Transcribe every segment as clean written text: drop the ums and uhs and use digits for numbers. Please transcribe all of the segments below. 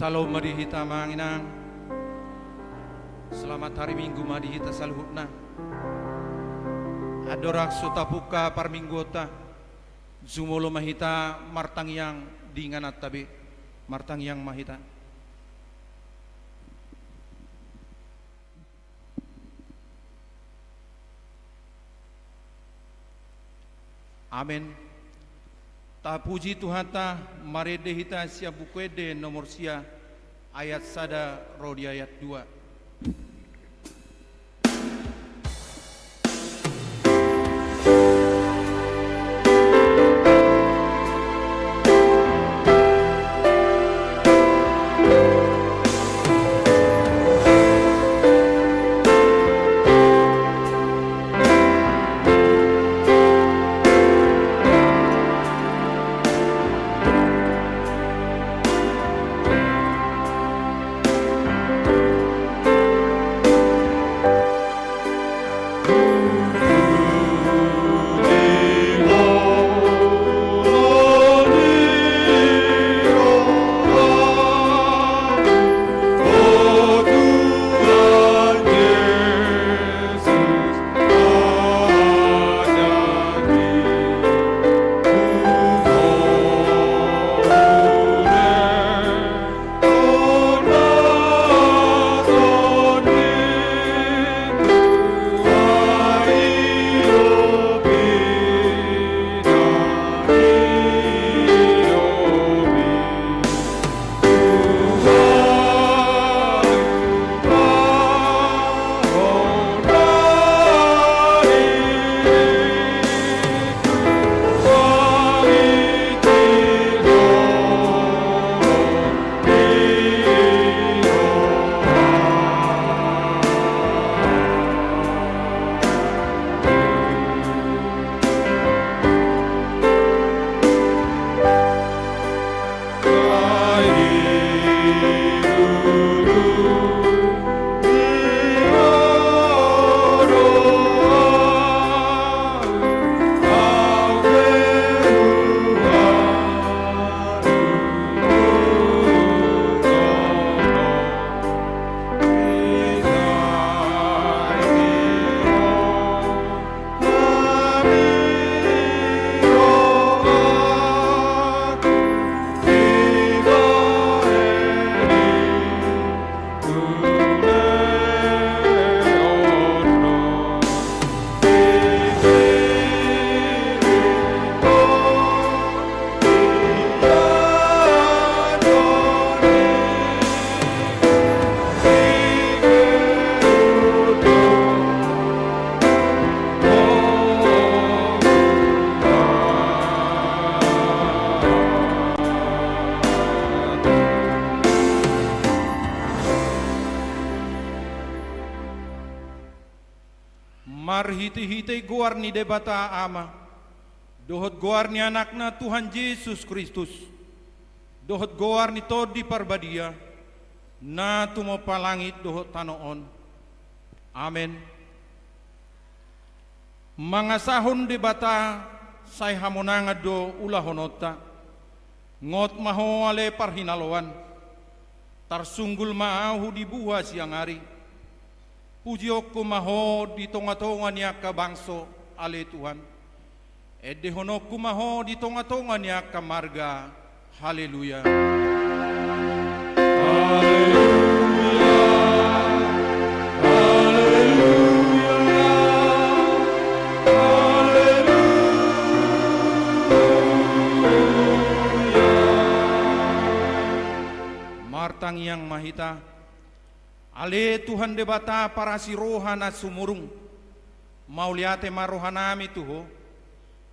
Salam madihita manginang. Selamat hari Minggu madihita saluhutna. Adorak sutapuka parminggota. Zumolo mahita martang yang dinganat tabi. Martang yang mahita. Amin. Ta puji Tuhan ta marede hita sia bukwede nomor sia ayat sada rodi ayat 2. Marhiti-hiti goar ni debata ama. Dohot goar ni anakna Tuhan Yesus Kristus. Dohot goar ni todi parbadia. Na tumo palangit dohot tanoon. Amen. Mangasahon debata say hamonanga do ulahonota. Ngot maho ale parhinaloan. Tarsunggul maahu di buha siang hari. Pujiok kumaho di tonga-tonga niya kabangso ale Tuhan. Edehonok kumaho di tonga-tonga niya kamarga. Haleluya. Haleluya. Haleluya. Haleluya. Martang yang mahita. Ale Tuhan debata para si rohana sumurung. Mauliate marohanami tuho.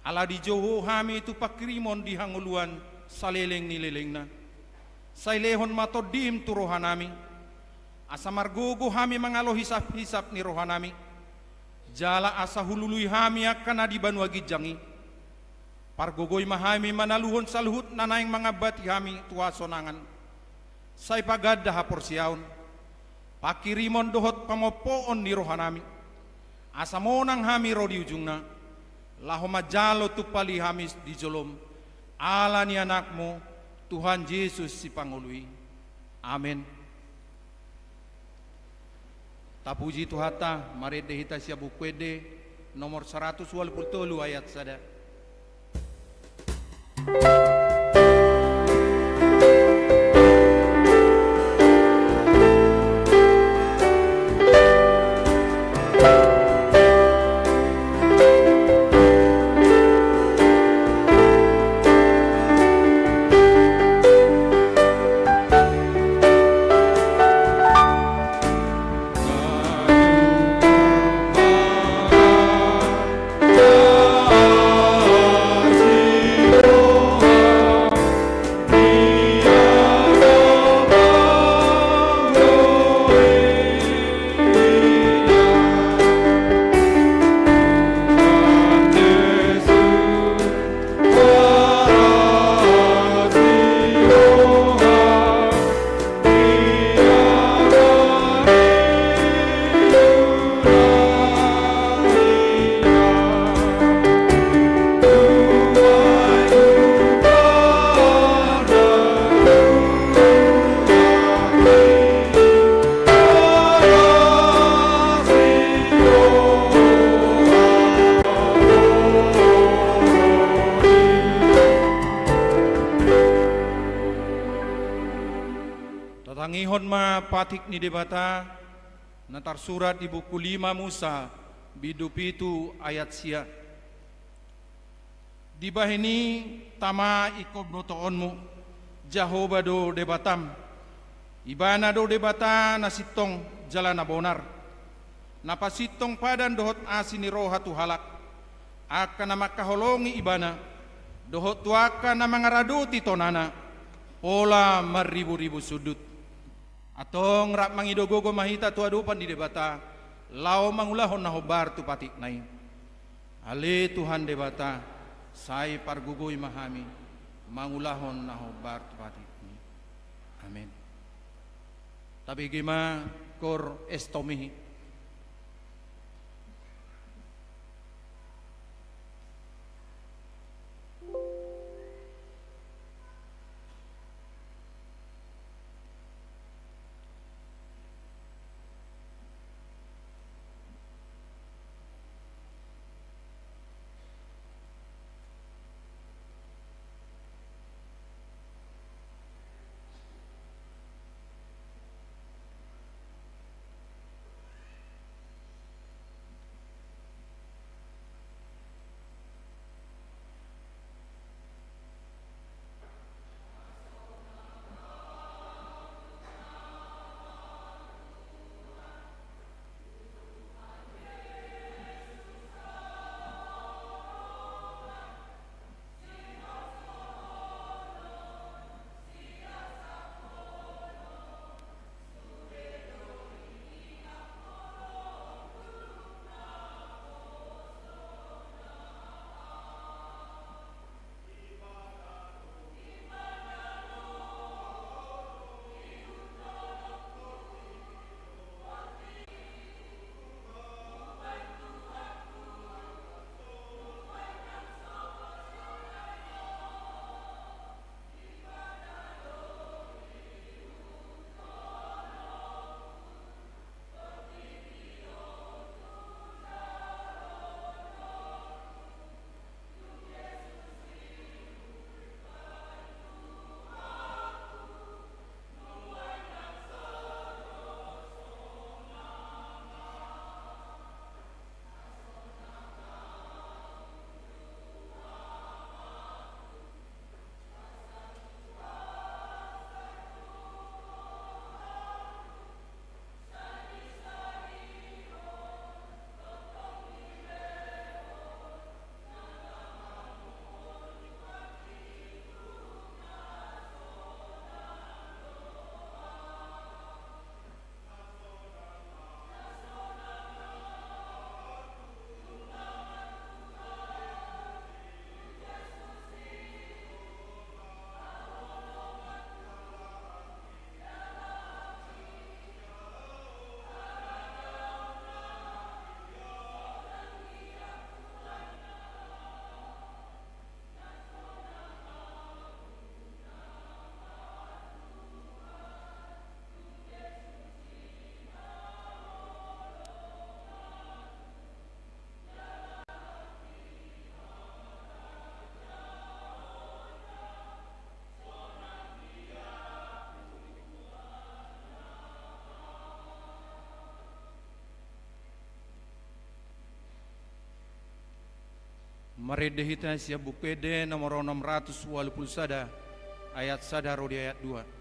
Ala di joho hami tu pakrimon di hanguluan saleleng nilelengna. Sailehon matodim tu rohanami. Asa margogo hami mangalo hisap-hisap ni rohanami. Jala asa hulului hami akan adi banua gijangi. Pargogoy mahami manaluhon salhut nanaing mga bati hami tua sonangan. Say pagada hapor siyaon. Pakirimon dohot pamopoon ni rohanami. Asa monang hami ro di ujungna. Laho majalo tu pali hamis di jolom. Ala ni anakmu Tuhan Yesus si pangului. Amin. Tapuji Tuhata, mari dehita siabu kwede nomor 180 ayat sada. Tatangihon ma patik ni debata natar surat di buku 5 Musa bidu pitu ayat sia. Di bahini tama ikob notoonmu Jahoba do debatam ibana do debata nasitong jalan abonar napasitong padan dohot asini roha tu halak akan nama kaholongi ibana dohot tuaka nama ngaraduti tonana pola maribu-ribu sudut atong rak mangidogogo mahita tu adupan di debata lao mangulahon na hobar tu patik nai ale Tuhan debata sai pargugoi mahami mangulahon na hobar tu patik ni amin tabi gima kor estomihi Maredehita siya bukede nomor 600 walaupun sada ayat sada rodi ayat 2.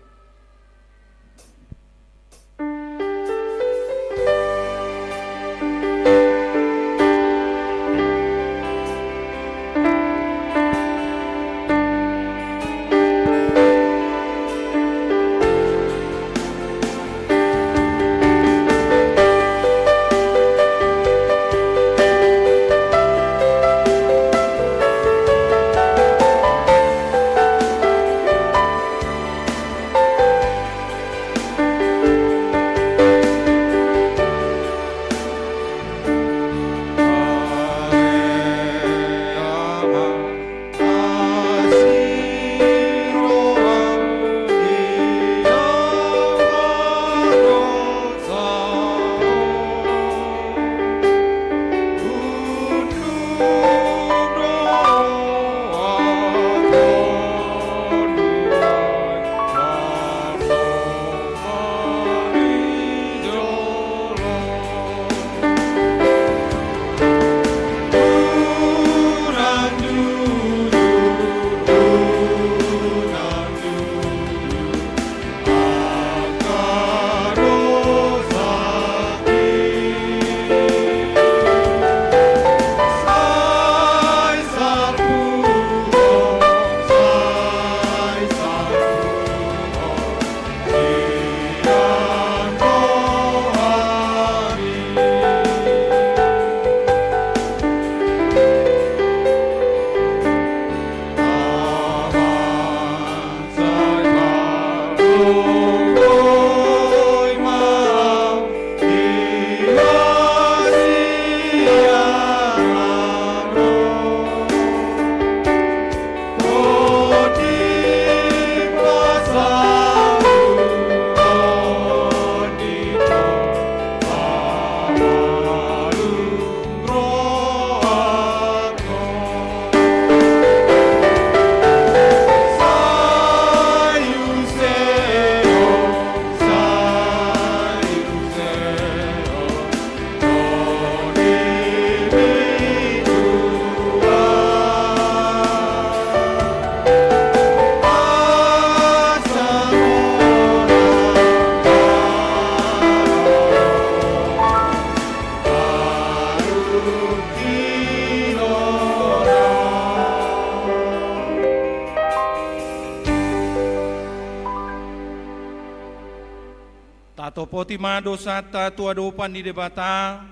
Tato poti mado sata tua dopan di debata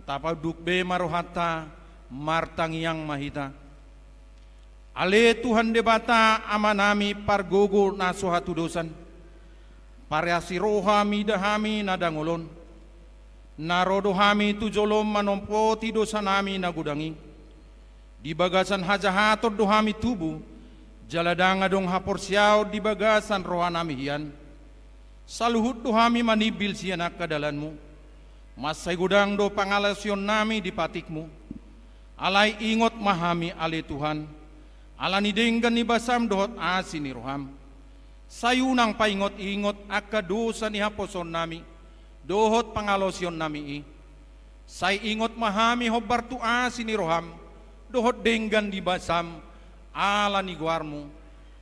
tapa dukbe marohata martang yang mahita. Ale Tuhan debata amanami pargogo nasohatu dosan. Pareasi rohami dahami nadangolon. Narodohami tujolom manompoti dosanami nagudangi. Di bagasan hajahator dohami tubuh. Jaladanga dong haporsiao di bagasan rohanami hian. Saluhut dohami manibil sianak kadalanmu. Masay gudang do pangalasyon nami di patikmu. Alay ingot mahami ale Tuhan. Alani denggan ni basam dohot asin ni roham. Sayunang paingot-ingot akka dosa ni haposon nami. Dohot pangalosyon nami i. Say ingot mahami hobar tu asin ni roham. Dohot denggan di basam. Ala ni guarmu.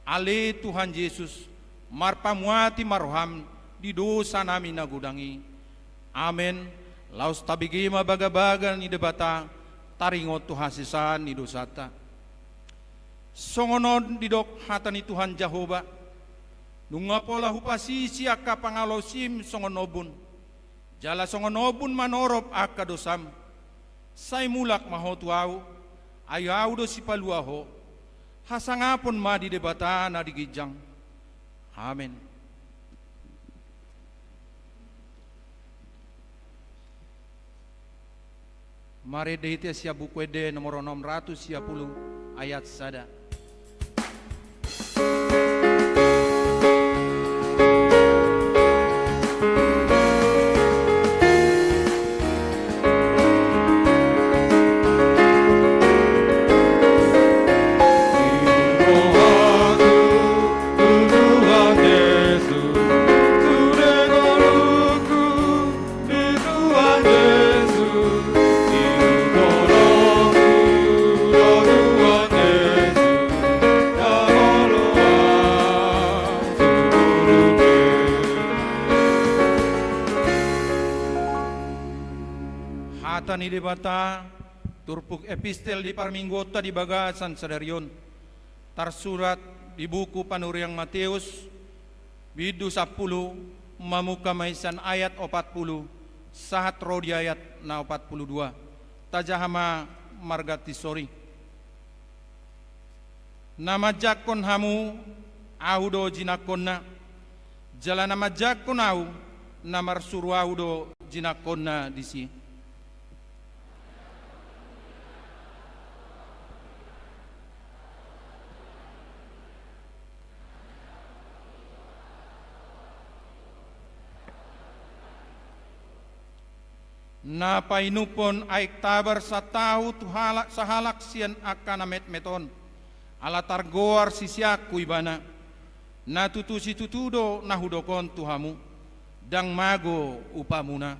Ale Tuhan Yesus. Marpamuati maroham. Di dosa nami nagudangi. Amen. Laus tabigi mabagabagan ni debata. Taringot tu hasisan ni dosata. Songonon didok hata ni Tuhan Jehovah. Nunga pola hupasisi akka pangalosim songonobun. Jala songonobun manorop akka dosam. Say mulak mahotuau. Ayaw do si paluaho. Hasangapon ma di debata na digijang. Amen. Mari dehite sia buku ede nomor 610 ayat sada. Tuhan Hata ni debata turpuk epistel di parminggota di bagasan sadarion tersurat di buku panuriang Matius bidu 10 mamuka maisan ayat 40 sahat rodi ayat na 42 tajahama margati sori nama jakon hamu audo jinakonna jalan nama jakon au namar suru audo jinakonna disi na painupon aik tabar sa tao tuhalak sahalak sian akan amet meton ala targoar sisiaku ibana na tutusi tutudo na hudokon tuhamu dang mago upamuna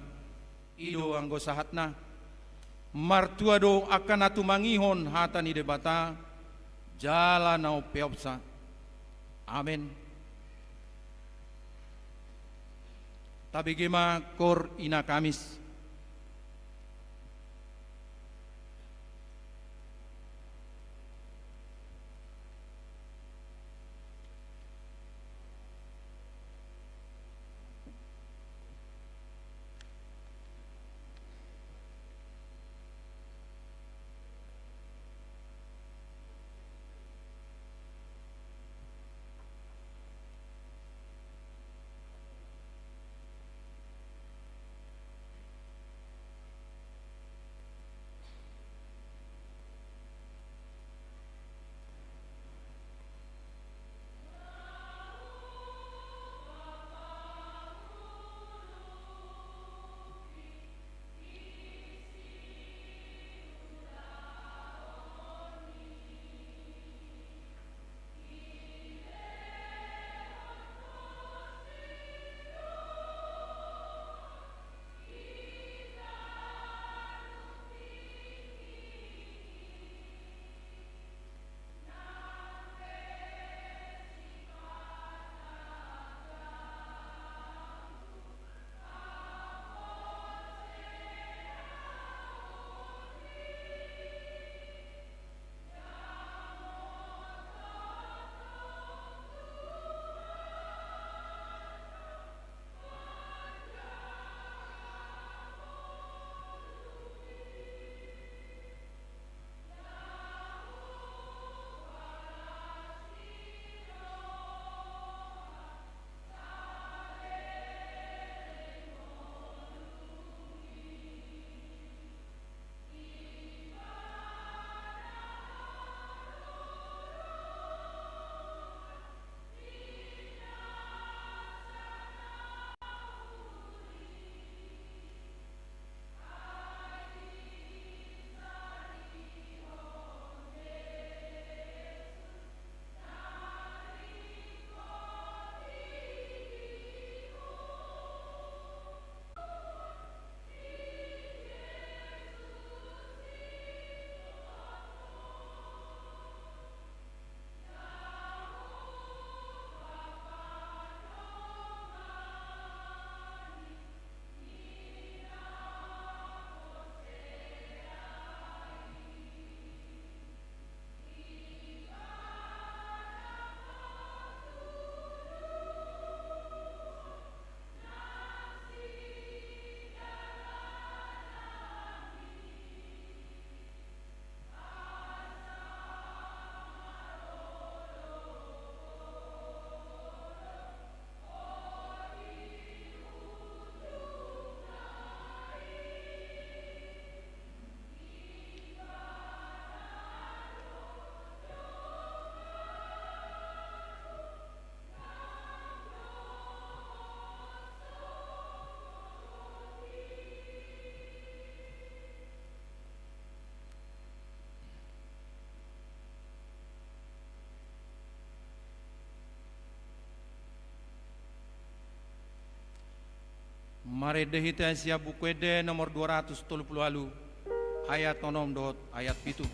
ido anggo sahatna martuado akan atumangihon hata ni debata jala nao peopsa amen tabigema kor ina kamis Mari dehita sia buku ede nomor 230 alu ayat nonom dot ayat pitu.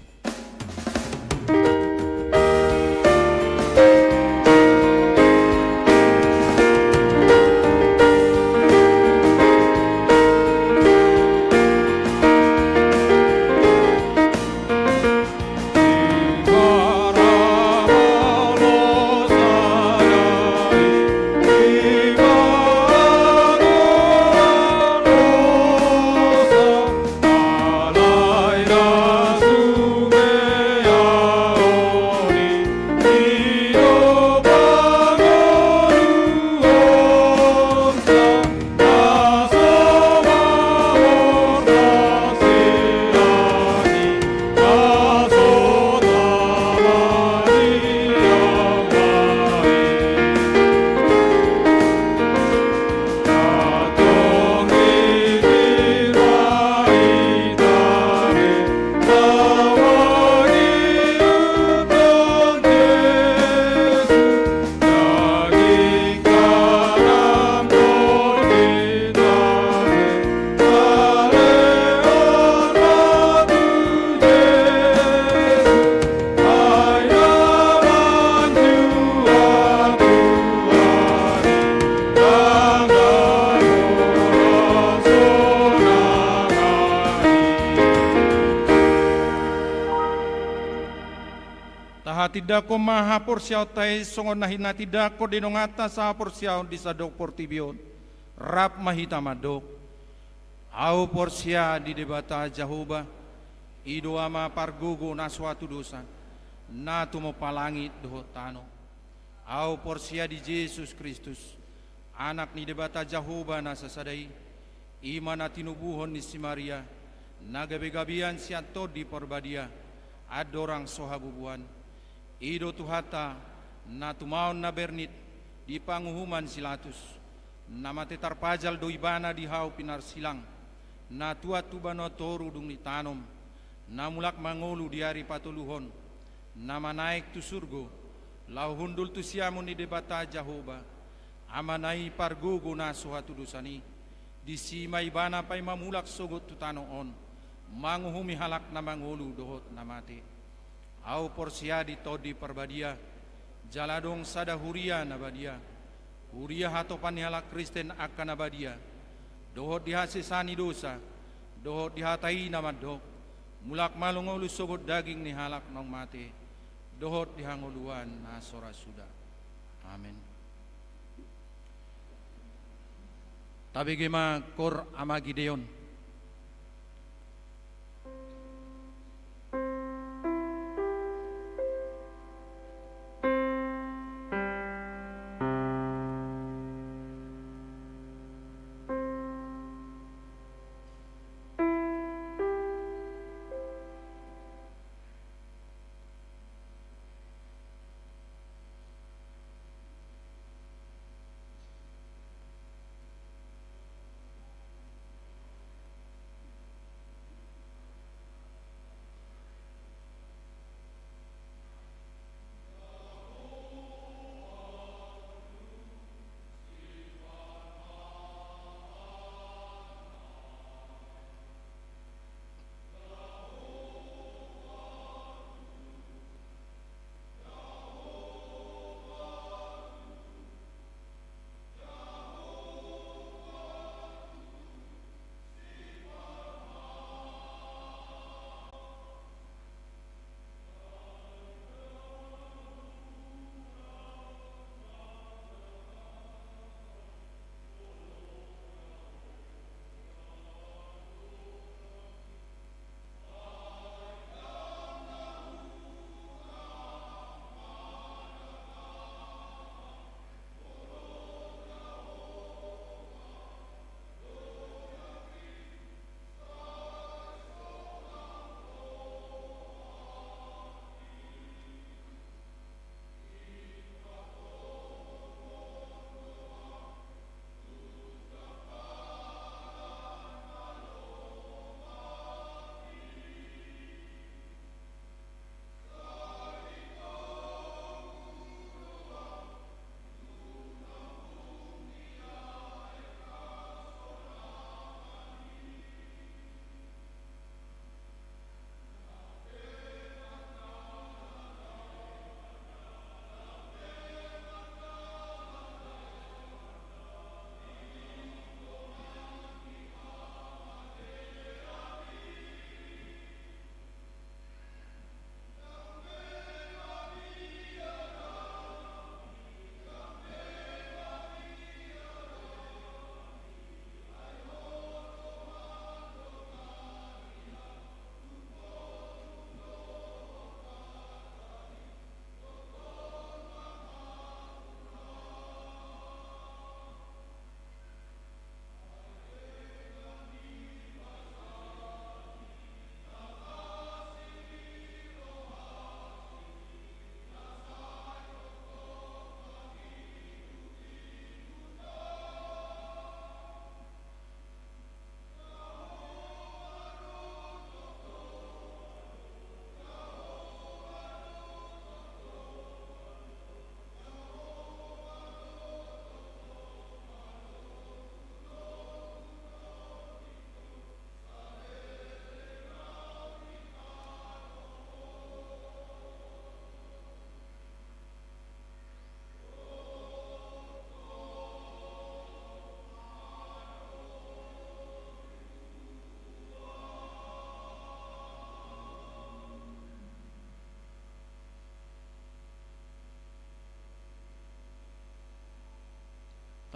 Matidako maha porsiaw tay songon nahin natidako dinongata sa porsiaw di sadok portibion. Rap mahita madok. Au porsia di debata Jahoba. Ido ama pargugo na suatu dosa. Na tumo palangit doho tano. Au porsia di Yesus Kristus. Anak ni debata Jahoba na sasadai. Ima na tinubuhon ni si Maria. Nagabi-gabian siya to di porbadia. Adorang sohabubuan. Ido tuhata na tumaon na bernit di panguhuman silatus. Na matetar pajal do ibana di hau pinar silang. Na tua tubano toru dung ditanom. Na mulak mangolu di hari patuluhon. Na manaik tu surgo. Lau hundul tu siamun di debata Jahoba. Amanai pargugo na suhatu dosani. Di sima ibana pay mamulak sogot tu tanoon. Manguhumi halak na mangolu dohot na mati. Au porsia di todi perbadia. Jaladong sada huria nabadia. Huria hatopan halak Kristen akan nabadia. Dohot dihasisani dosa. Dohot dihatai namadok. Mulak malungolu sogot daging ni halak nong mati. Dohot dihangoluan na sora suda. Amin. Tabigima kor ama Gideon.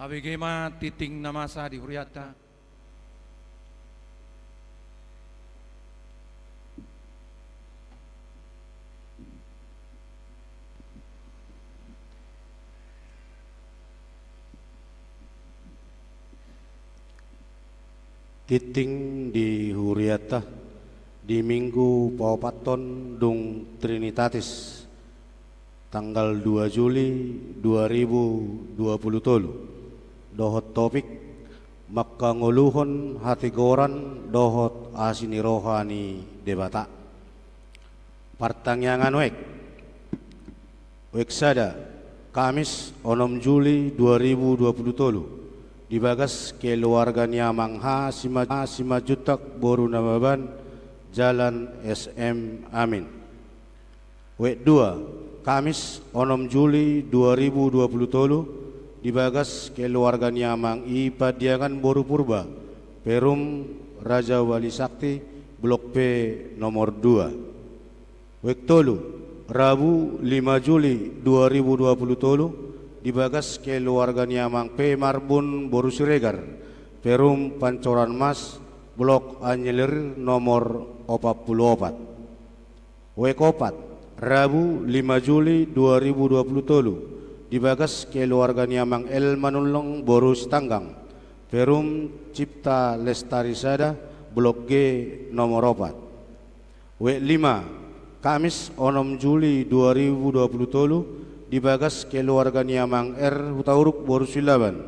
KBG ma titing namasa di Huriata. Titing di Huriata di Minggu Paupaton Dung Trinitatis tanggal 2 Juli 2020 dohot topik makanguluhon hati goran dohot asini rohani debata partangyangan wek sada Kamis 6 Juli 2020 dibagas keluarga Nyamangha Simajutak Boru Namaban Jalan SM Amin. Wek 2 Kamis 6 Juli 2020 dibagas keluarga Nyamang Ipadiangan Boru Purba Perum Raja Wali Sakti Blok P nomor 2. Wek 3 Rabu 5 Juli 2020 dibagas keluarga Nyamang P Marbun Boru Siregar Perum Pancoran Mas Blok Anyelir nomor 44. Wek 4 Rabu 5 Juli 2020 dibagas keluarga Nyamang El Manulong Boru Tanggang Perum Cipta Lestari Sada Blok G nomor 4. Wek 5 Kamis 6 Juli 2020 dibagas keluarga Nyamang R Hutauruk Boru Silaban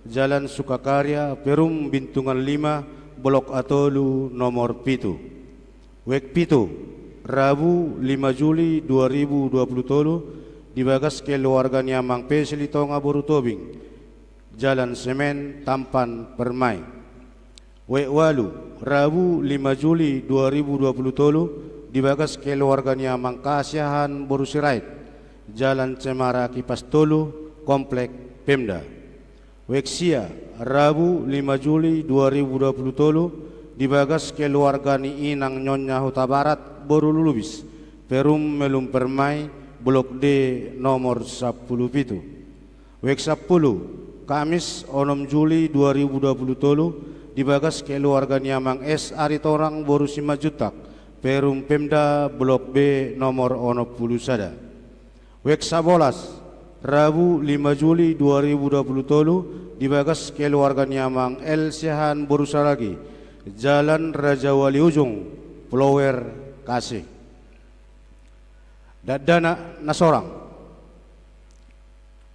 Jalan Sukakarya Perum Bintungan 5 Blok Atolu nomor 7. Wek 7 Rabu 5 Juli 2020 dibagas keluarga Nyamang P Selitonga Boru Tobing Jalan Semen Tampan Permai. Wek 8 Rabu 5 Juli 2020 dibagas keluarga Nyamang Kasiahan Boru Sirait Jalan Cemara Kipas Tolu Komplek Pemda. Weksia Rabu 5 Juli 2020 dibagas keluarga ni Inang Nyonya Huta Barat Boru Lulubis Perum Melum Permai Blok D nomor 10. Wek 10 Kamis 6 Juli 2020 dibagas keluarga Nyamang S Aritorang Boru Simajutak Perum Pemda Blok B nomor 10 sada. Wek 11 Rabu 5 Juli 2020 dibagas keluarga Nyamang El Siahan Boru Saragi Jalan Raja Wali Ujung Plower Kasih. Dadana Nasorang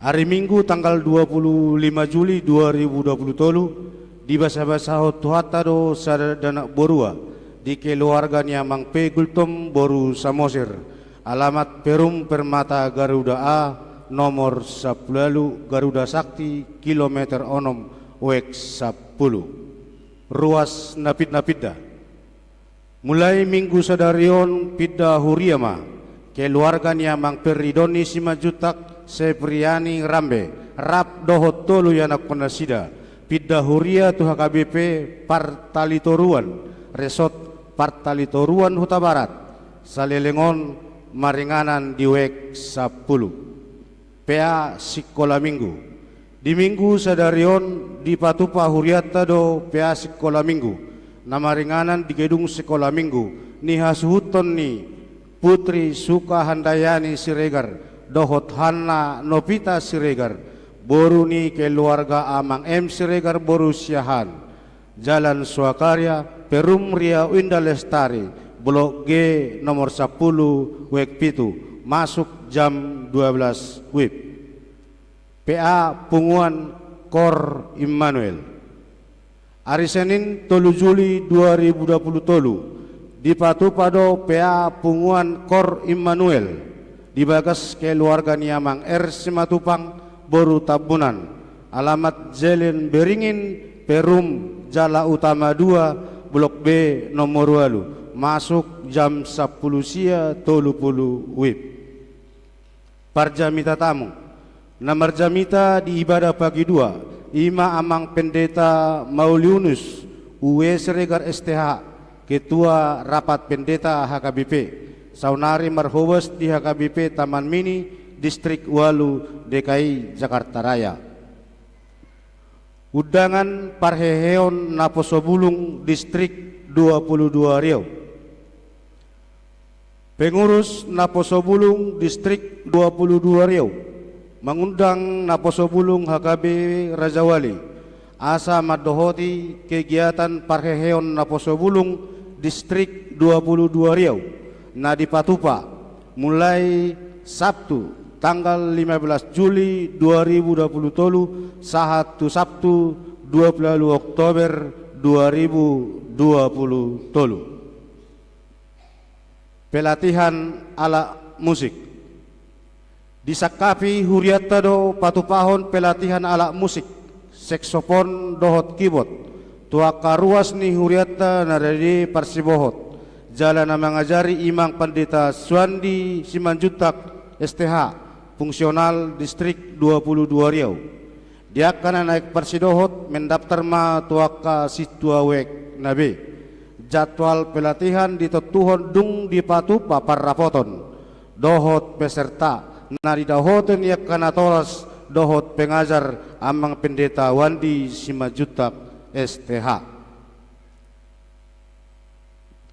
hari Minggu tanggal 25 Juli 2020 di basa-basa Tuhatado Sadana Borua di keluarga Nyamang P Gultom Boru Samosir alamat Perum Permata Garuda A nomor 10 Garuda Sakti kilometer 6 Wek 10 ruas napid-napidda mulai Minggu sadarion pidda Huriama keluarga Nyamang Peridoni Simajutak Sepriani Rambe Rap Dohot Tolu Yanak Penasida pidda Huria tu HKBP Partalitoruan Resort Partalitoruan Huta Barat Salelengon Maringanan di Wek 10. PA Sikola Minggu di Minggu sadarion di Patupa Huriata do PA Sikola Minggu nama ringanan di gedung Sekolah Minggu ni hasuhuton ni Putri Suka Handayani Siregar dohot Hanna Nopita Siregar boru ni keluarga Amang M Siregar Boru Siahan Jalan Swakarya Perum Ria Winda Lestari Blok G nomor 10 Wek Pitu masuk jam 12 WIB. PA Punguan Kor Immanuel hari Senin 3 Juli 2020 di Patupado PA Punguan Kor Immanuel dibagas keluarga Nyamang R Simatupang Boru Tabunan alamat Jelen Beringin Perum Jala Utama 2 Blok B nomor 8 masuk jam 10 sia 30 WIB. Parjamita tamu Namar jamita di ibadah pagi 2 Ima Amang Pendeta Mauliunus Uwe Siregar STH Ketua Rapat Pendeta HKBP Saunari Marhobes di HKBP Taman Mini Distrik Walu DKI Jakarta Raya. Undangan Parheheon Naposobulung Distrik 22 Riau. Pengurus Naposobulung Distrik 22 Riau mengundang Naposobulung HKB Rajawali asa madohoti kegiatan Parheheon Naposobulung Distrik 22 Riau na di Patupa mulai Sabtu tanggal 15 Juli 2020 sahatu Sabtu 20 Oktober 2020. Pelatihan ala musik. Disakapi huriata do patupahon pelatihan ala musik, seksopon dohot keyboard. Tuaka ruas ni huriata naradi parsibohot. Jalan mengajari Imam Pendeta Suandi Simanjuntak STH, fungsional distrik 22 Riau. Dia akan naik parsidohot mendaftar ma tuaka situa wek nabe. Jadwal pelatihan ditetuhon dung di Patupa Parrapoton. Dohot peserta nari dahoten yak kanatoras dohot pengajar amang pendeta Wandi Simanjuntak STH.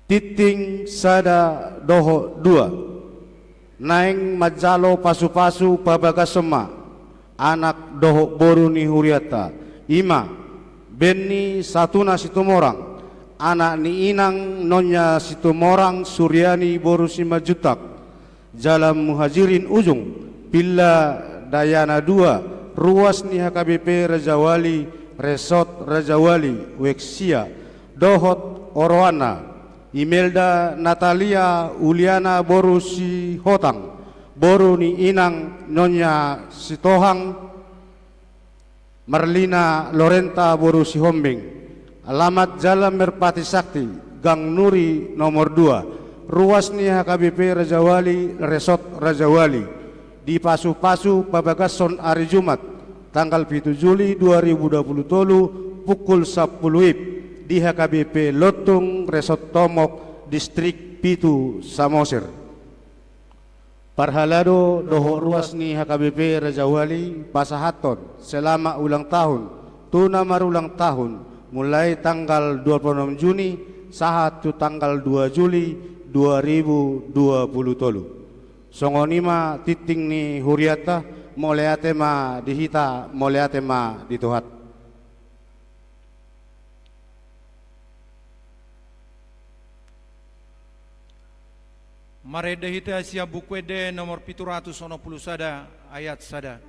Titing sada doho 2 naing majalo pasu-pasu pabagasema anak doho boru ni huriata ima Benni Satuna Situmorang anak ni inang Nonya Situmorang Suryani boru Simanjuntak Jalan Muhajirin Ujung Pilla Dayana 2 ruas ni HKBP Rajawali Resort Rajawali Weksia dohot Oroana Imelda Natalia Uliana boru si Hotang boru ni inang Nonya Sitohang Marlina Lorenta boru si Hombing. Alamat Jalan Merpati Sakti Gang Nuri nomor 2 ruas ni HKBP Rajawali Resort Rajawali di Pasu-Pasu Pabagason hari Jumat tanggal 7 Juli 2020 pukul 10 WIB di HKBP Lotung Resort Tomok Distrik Pitu Samosir. Parhalado doho ruas ni HKBP Rajawali pasahaton selama ulang tahun tuna marulang tahun mulai tanggal 26 Juni sahatu tanggal 2 Juli 2020 tolu. Songonima titing ni huriata moleate ma dihita moleate ma dituhat. Marede hita asia bukwede nomor 790 sada ayat sada.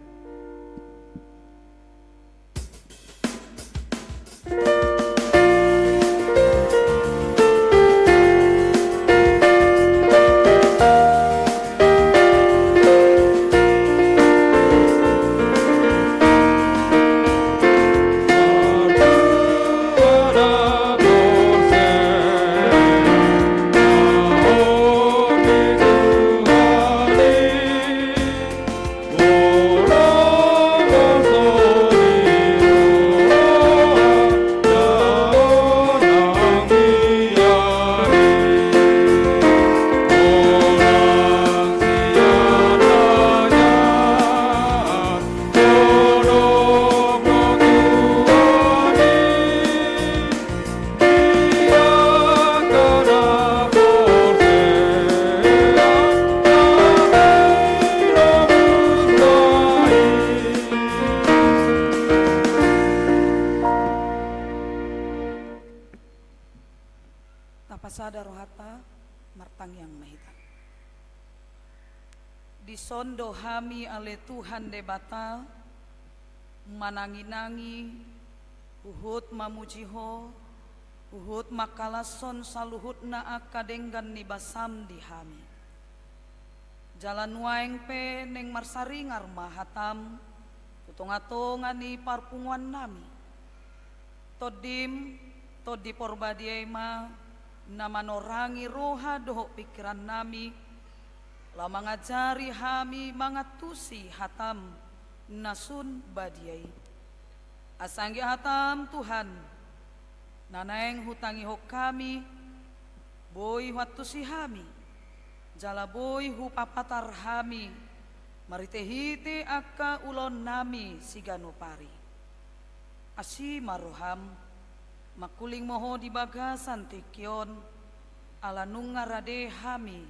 Tapasada rohata martang yang mahita. Disondo hami ale Tuhan debata manangi-nangi uhut mamujiho uhut makalason saluhut na akadenggan ni basam di hami. Jalan waeng pe neng marsaringar mahatam tutong-atongan ni parpunguan nami. Todim todi porbadiay ma na manorangi roha doho pikiran nami la mangajari hami mangatusi hatam nasun badiai asanggi hatam Tuhan nanaeng hutangi hok kami boy watusi hami jala boy hu papatar hami maritehite akka ulon nami siganupari asi maroham makuling moho di bagasan tikyon ala nungarade hami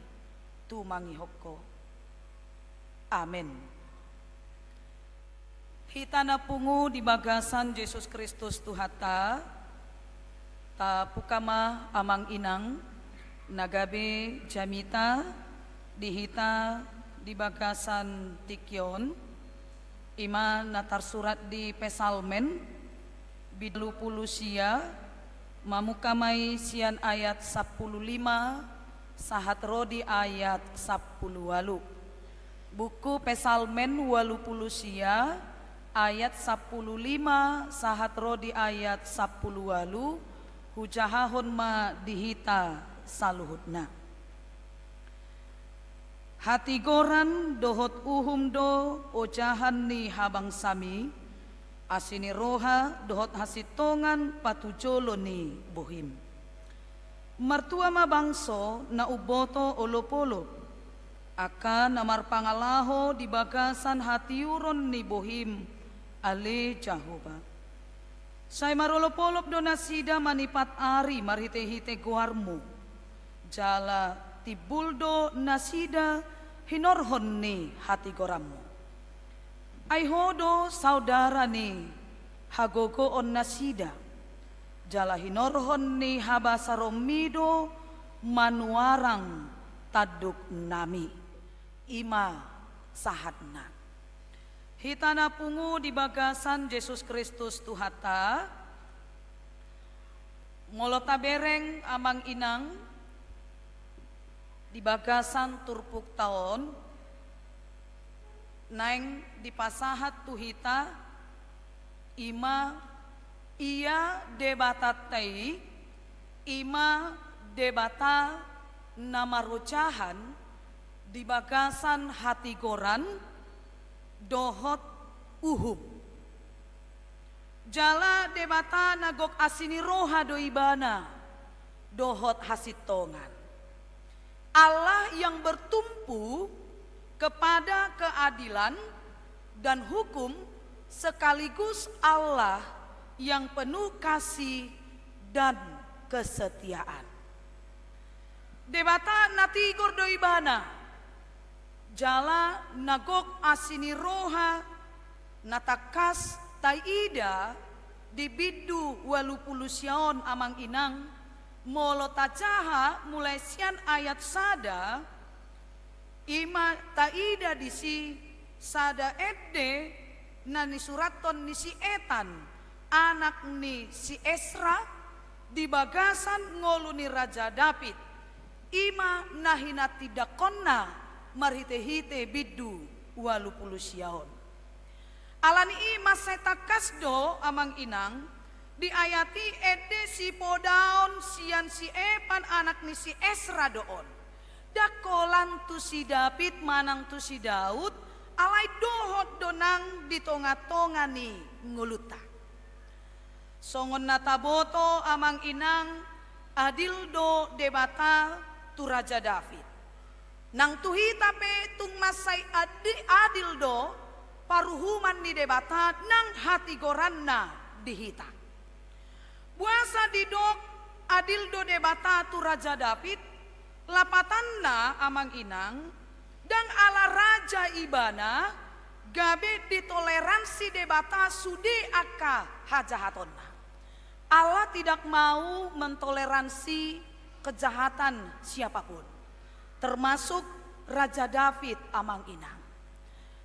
tu mangihoko. Amin. Hitana pungu di bagasan Yesus Kristus Tuhata ta pukama amang inang nagabe jamita dihita di bagasan tikyon ima natar surat di pesalmen bidlu pulusia mamukamai sian ayat 15 sahat rodi ayat 10 buku pesalmen walu pulusia ayat 15 sahat rodi ayat 10 hujahahon ma dihita saluhutna. Hati goran dohot uhum do ojahan ni habang sami asini roha dohot hasitongan patujolo ni bohim. Mertua ma bangso na uboto olopolo akan namar pangalaho di bagasan hatiuron ni bohim ale Jahoba. Say marolopolop do nasida manipat ari marhite-hite guarmu jala tibuldo nasida hinorhon ni hati gorammu. Aihodo saudara ni hagogo on nasida jala hinorhon ni habasaromido manuarang taduk nami ima sahadna. Hitana pungu di bagasan Yesus Kristus Tuhata ngolota bereng amang inang di bagasan turpuk taon naeng di pasahat tuhita ima ia debatatai ima debata namarocahan di bagasan hati goran dohot uhum jala debata nagok asini roha doibana dohot hasitongan. Allah yang bertumpu kepada keadilan dan hukum sekaligus Allah yang penuh kasih dan kesetiaan. Debata nati gordoibana jala nagok asini roha natakas taida di bidu walupulusion amang inang molo tajaha mulai sian ayat sada ima taida disi sada edde nani suraton ni si Etan anak ni si Esra di bagasan ngoluni Raja David ima nahina tidak konna marhite-hite bidu walupulusion. Alani ima setakas do amang inang diayati ede si podaon sian si Epan anak ni si Esra doon. Dakolan tu si David manang tu si Daud alai dohot donang di tonga-tonga ni nguluta. Songon nataboto amang inang adil do debata tu Raja David. Nang tuhita pe tung masai adil do paruhuman ni debata nang hati goranna dihita. Buasa didok adil do debata tu Raja David lapatanna amang inang dang ala raja ibana gabe ditoleransi debata sude aka hajahatonna. Allah tidak mau mentoleransi kejahatan siapapun termasuk Raja David amang inang.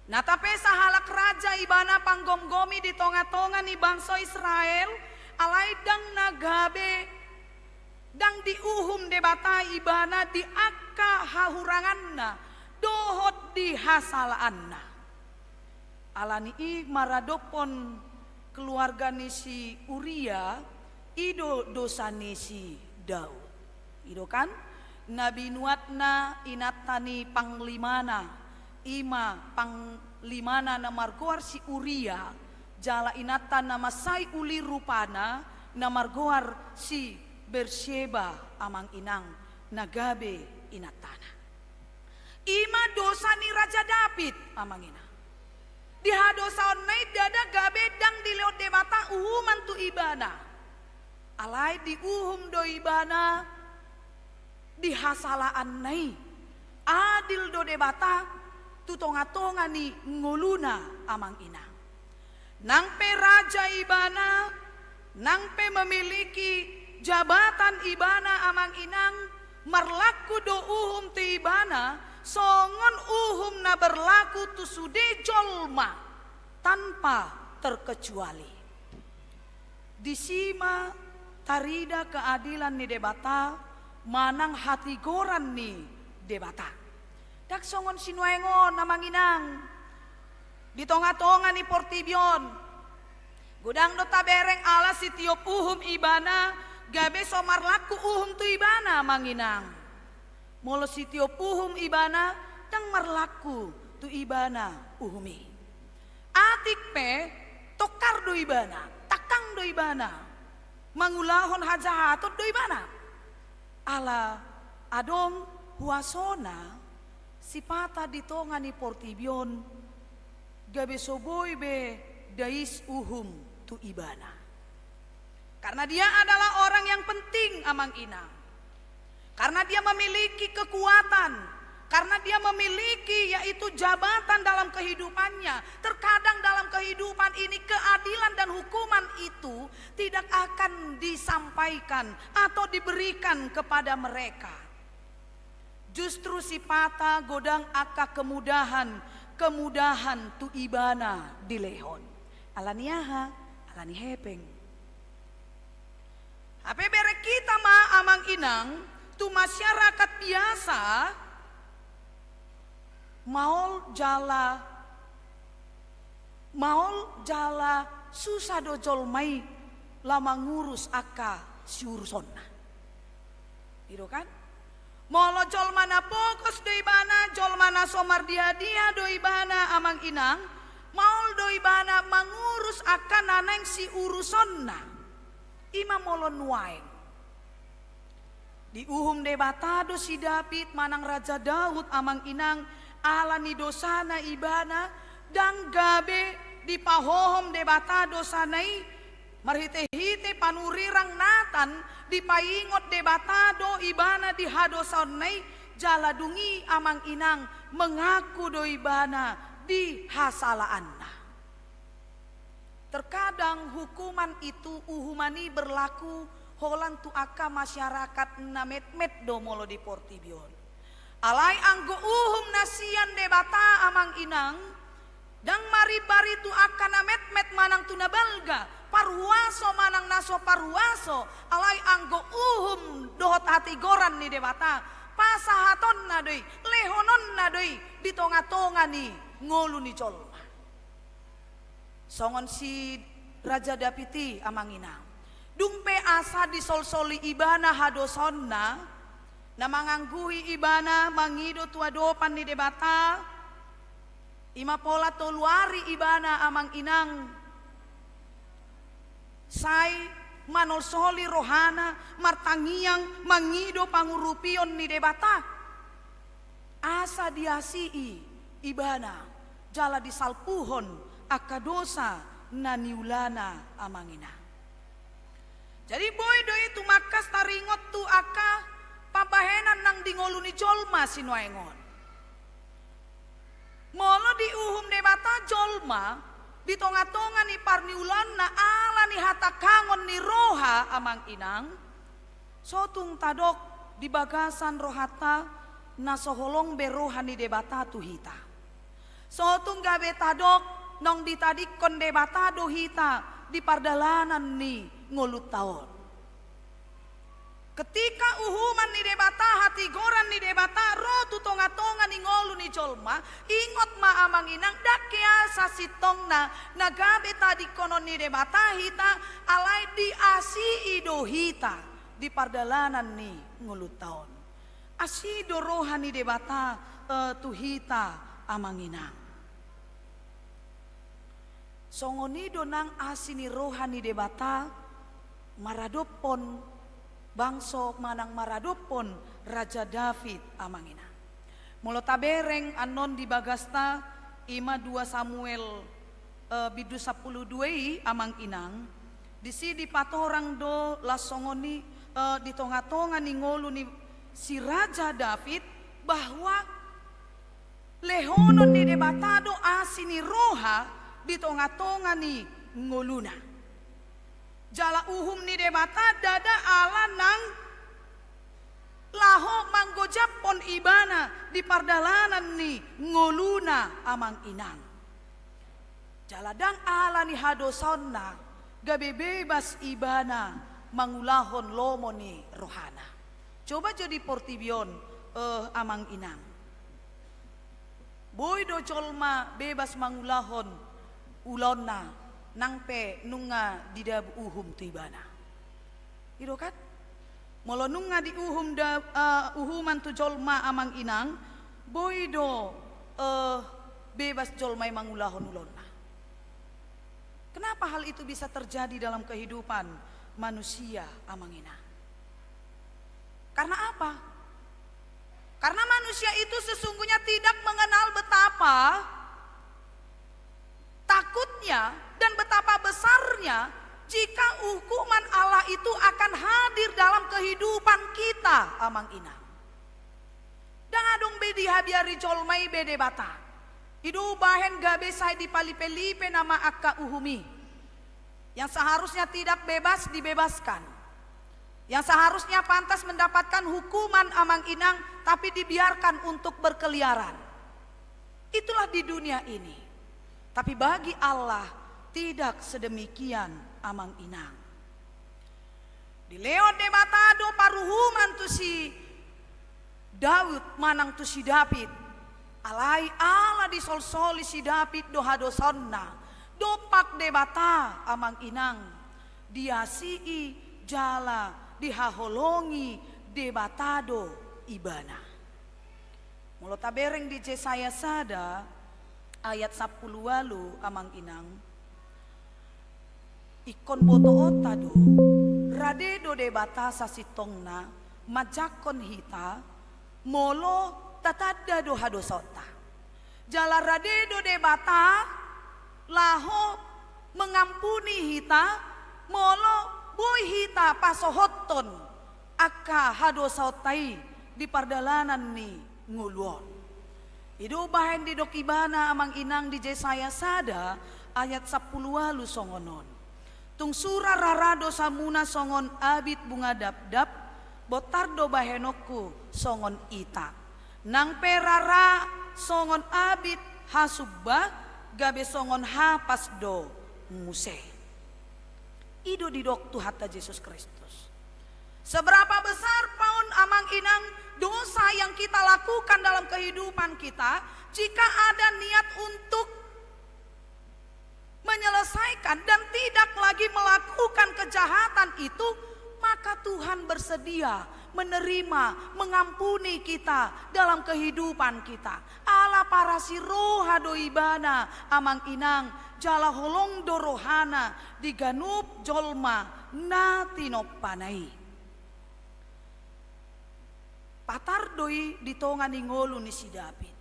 Natape sahalak raja ibana panggom-gomi di tonga-tonga ni bangsa Israel alai dang nagabe dang diuhum debata ibana di akka hahuranganna dohot di hasalaanna. Alani i maradopon keluarga ni si Uria ido dosa ni si Daud. Ido kan Nabi nuatna inatani panglimana ima panglimana na margoar si Uria jala inatan nama sai uli rupana na margoar si Bersheba amang inang nagabe inatana. Ima dosa ni Raja David amang inang. Di hadosaon nai dada gabedang di lewat debata uhuman tu ibana. Alai di uhum do ibana di hasalaan nai. Adil do debata tutonga-tonga ni nguluna amang ina. Nang pe raja ibana, nang pe memiliki jabatan ibana amang inang, marlaku do uhum tu ibana, songon uhum na berlaku tu sude jolma tanpa terkecuali. Disima tarida keadilan ni debata, manang hati goran ni debata. Dak songon sinuengon amang inang, di tonga-tonga ni portibion, gudang do tabereng ala si tiop uhum ibana, gabe somar laku uhum tu ibana manginang. Molo si tiop uhum ibana, dang marlaku tu ibana uhumi. Atik pe, tokar do ibana, takang do ibana, mangulahon hajahatot do ibana. Ala adong huasona, sipata di tonga ni portibion, gabe soboy be dais uhum tu ibana. Karena dia adalah orang yang penting amang inang. Karena dia memiliki kekuatan, karena dia memiliki yaitu jabatan dalam kehidupannya. Terkadang dalam kehidupan ini keadilan dan hukuman itu tidak akan disampaikan atau diberikan kepada mereka. Justru sipata godang aka kemudahan tu ibana di lehon. Alaniaha, alani hepeng. Ape bere kita ma amang inang, tu masyarakat biasa maol jala susah dojol mai lama ngurus aka siurusonna. Gitu kan? Molo jol mana pokos do ibana, jol mana somar dia do ibana amang inang, maol do ibana mangurus akan naneng si urusonna. Ima molo nuaeng. Di uhum debata do si David manang Raja Daud amang inang alani dosana ibana dang gabe di pahohom debata dosanai marhite-hite panurirang natan di paingot debata do ibana di hadosanai jaladungi amang inang mengaku do ibana di hasalaanna. Terkadang hukuman itu uhumani berlaku holang tu aka masyarakat namet-met do molo di portibion. Alai anggo uhum nasian debata amang inang dang mari-bari tu aka namet-met manang tuna balga parhuaso manang naso parhuaso alai anggo uhum dohot hati goran ni debata pasahaton na doi lehonon na doi di tonga-tonga ni ngolu ni colma. Songon si Raja Dapiti amang inang dumpe asa disol-soli ibana hadosonna na mangangguhi ibana mangido tua dopan ni debata ima pola toluari ibana amang inang sai manolsoli rohana martangiang mangido pangurupion ni debata asa diasii ibana jala disalpuhon akadosa naniulana amangina. Jadi boy do itu makas taringot tu aka pabahenan nang dingoluni jolma sinuaengon. Molo di uhum debata jolma di tonga-tonga ni parniulan na ala ni hatakangon ni roha amang inang. Sotung tadok di bagasan rohata na soholong beroha ni debata tu hita. Sotung gabe tadok nong ditadik kon debata do hita di pardalanan ni ngolut taon. Ketika uhuman ni debata hati goran ni debata ro tu tonga-tonga ni ngolu ni jolma ingot ma amang inang dakia sasitong na nagabe tadi konon ni debata hita alai di asi ido hita di pardalanan ni ngolut taon. Asi do rohan ni debata tu hita amang inang. Songonido nang asini rohani debata maradopon bangso manang maradopon Raja David amangina. Molo tabereng anon di bagasta ima 2 Samuel bidu 12 amang inang di sini patorang do lasongoni di tonga-tonga ni ngolu ni si Raja David bahwa lehonon ni debatado asini roha di tonga-tonga ni ngoluna jala uhum ni debata dada ala nang laho manggojapon ibana di pardalanan ni ngoluna amang inang jaladang ala ni hadosonna gabe bebas ibana mangulahon lomo ni rohana coba jadi portibion amang inang boy do colma bebas mangulahon ulonna nangpe nunga di dab uhum tu ibana iro kan molo nunga di uhum uhuman tu jolma amang inang boy do bebas jolmai mangulahon ulonna. Kenapa hal itu bisa terjadi dalam kehidupan manusia amang inang? Karena apa? Karena manusia itu sesungguhnya tidak mengenal betapa takutnya dan betapa besarnya jika hukuman Allah itu akan hadir dalam kehidupan kita amang inang. Dan adong bedi habiari jolmai bede bata. Idu bahen gabe sai di palipe-lipe nama akka uhumi. Yang seharusnya tidak bebas dibebaskan. Yang seharusnya pantas mendapatkan hukuman amang inang tapi dibiarkan untuk berkeliaran. Itulah di dunia ini. Tapi bagi Allah tidak sedemikian amang inang. Di leon de batado paruhuman tu si Daud manang tu si David. Alai ala di sol-soli si David do hadosonna. Dopak de bata amang inang. Diasii jala dihaholongi de batado ibana. Mulo tabereng di Yesaya sada ayat 10 walu amang inang. Ikon boto otado radedo de bata sasitongna majakon hita molo tatada do hadosota jala radedo de bata laho mengampuni hita molo boy hita pasohoton akka hadosotai di pardalanan ni nguluon idu bahen di dokibana amang inang di Yesaya sada ayat 10 walu songonon tung sura rarado samuna songon abit bunga dap-dap botardo bahenoku songon ita nang perara songon abit hasubba gabe songon hapas do muse ido didok tu hatta Yesus Kristus seberapa besar paun amang inang dosa yang kita lakukan dalam kehidupan kita jika ada niat untuk menyelesaikan dan tidak lagi melakukan kejahatan itu maka Tuhan bersedia menerima, mengampuni kita dalam kehidupan kita. Ala para si roha doibana amang inang jala holong dorohana diganup jolma natinop panai. Patar doi ditonga ningolu ni si David.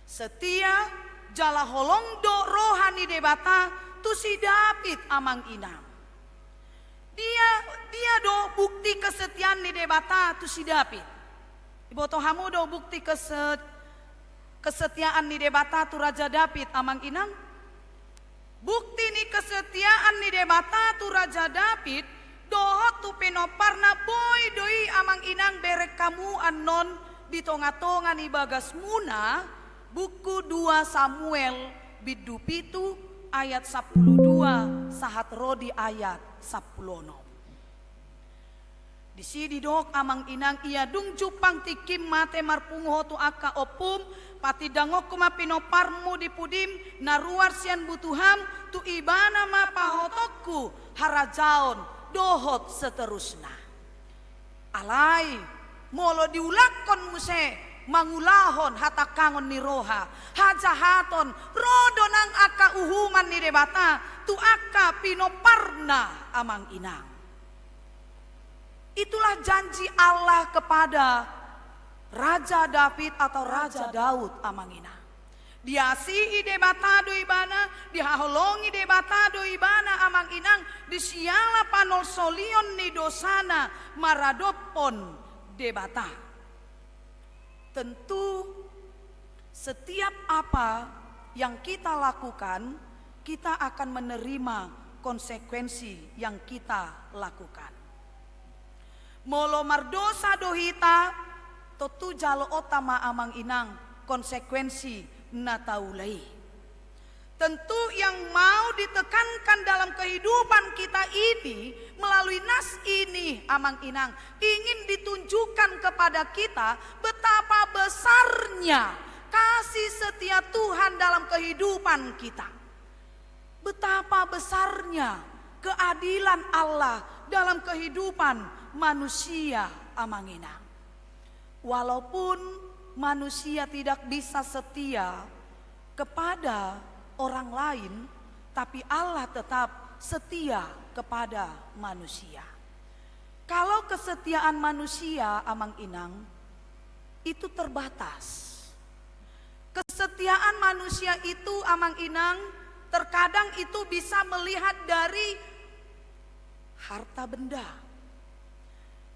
Setia jala holong do rohani debata tu si David amang inang. Dia do bukti kesetiaan ni debata tu si David. Ibu tohamu do bukti kesetiaan ni debata tu Raja David amang inang. Bukti ni kesetiaan ni debata tu Raja David dohot tu penoparna boy doi amang inang berek kamu anon di tonga-tonga ni bagas muna buku 2 Samuel bidu pitu ayat 12 sahat rodi ayat 10. Di sini dok amang inang ia dung jupang tikim mate marpungo tu aka opum pati dangok kuma pinoparmu di pudim naruar sian butuham tu ibana ma pahotokku harajaon dohot seterusna. Alai molo diulakon muse mangulahon hatakangon ni roha hajahaton rodonang aka uhuman ni debata tu aka pinoparna amang inang. Itulah janji Allah kepada Raja David atau Raja Daud amang inang. Diasihi debata do ibana, dihaholongi debata do ibana amang inang, disiala panol solion ni dosana maradopon debata. Tentu setiap apa yang kita lakukan, kita akan menerima konsekuensi yang kita lakukan. Molo mardosa dohita, totu jalo otama amang inang konsekuensi nataulai. Tentu yang mau ditekankan dalam kehidupan kita ini melalui nas ini amang inang ingin ditunjukkan kepada kita betapa besarnya kasih setia Tuhan dalam kehidupan kita. Betapa besarnya keadilan Allah dalam kehidupan manusia amang inang. Walaupun manusia tidak bisa setia kepada orang lain, tapi Allah tetap setia kepada manusia. Kalau kesetiaan manusia amang inang itu terbatas. Kesetiaan manusia itu amang inang terkadang itu bisa melihat dari harta benda.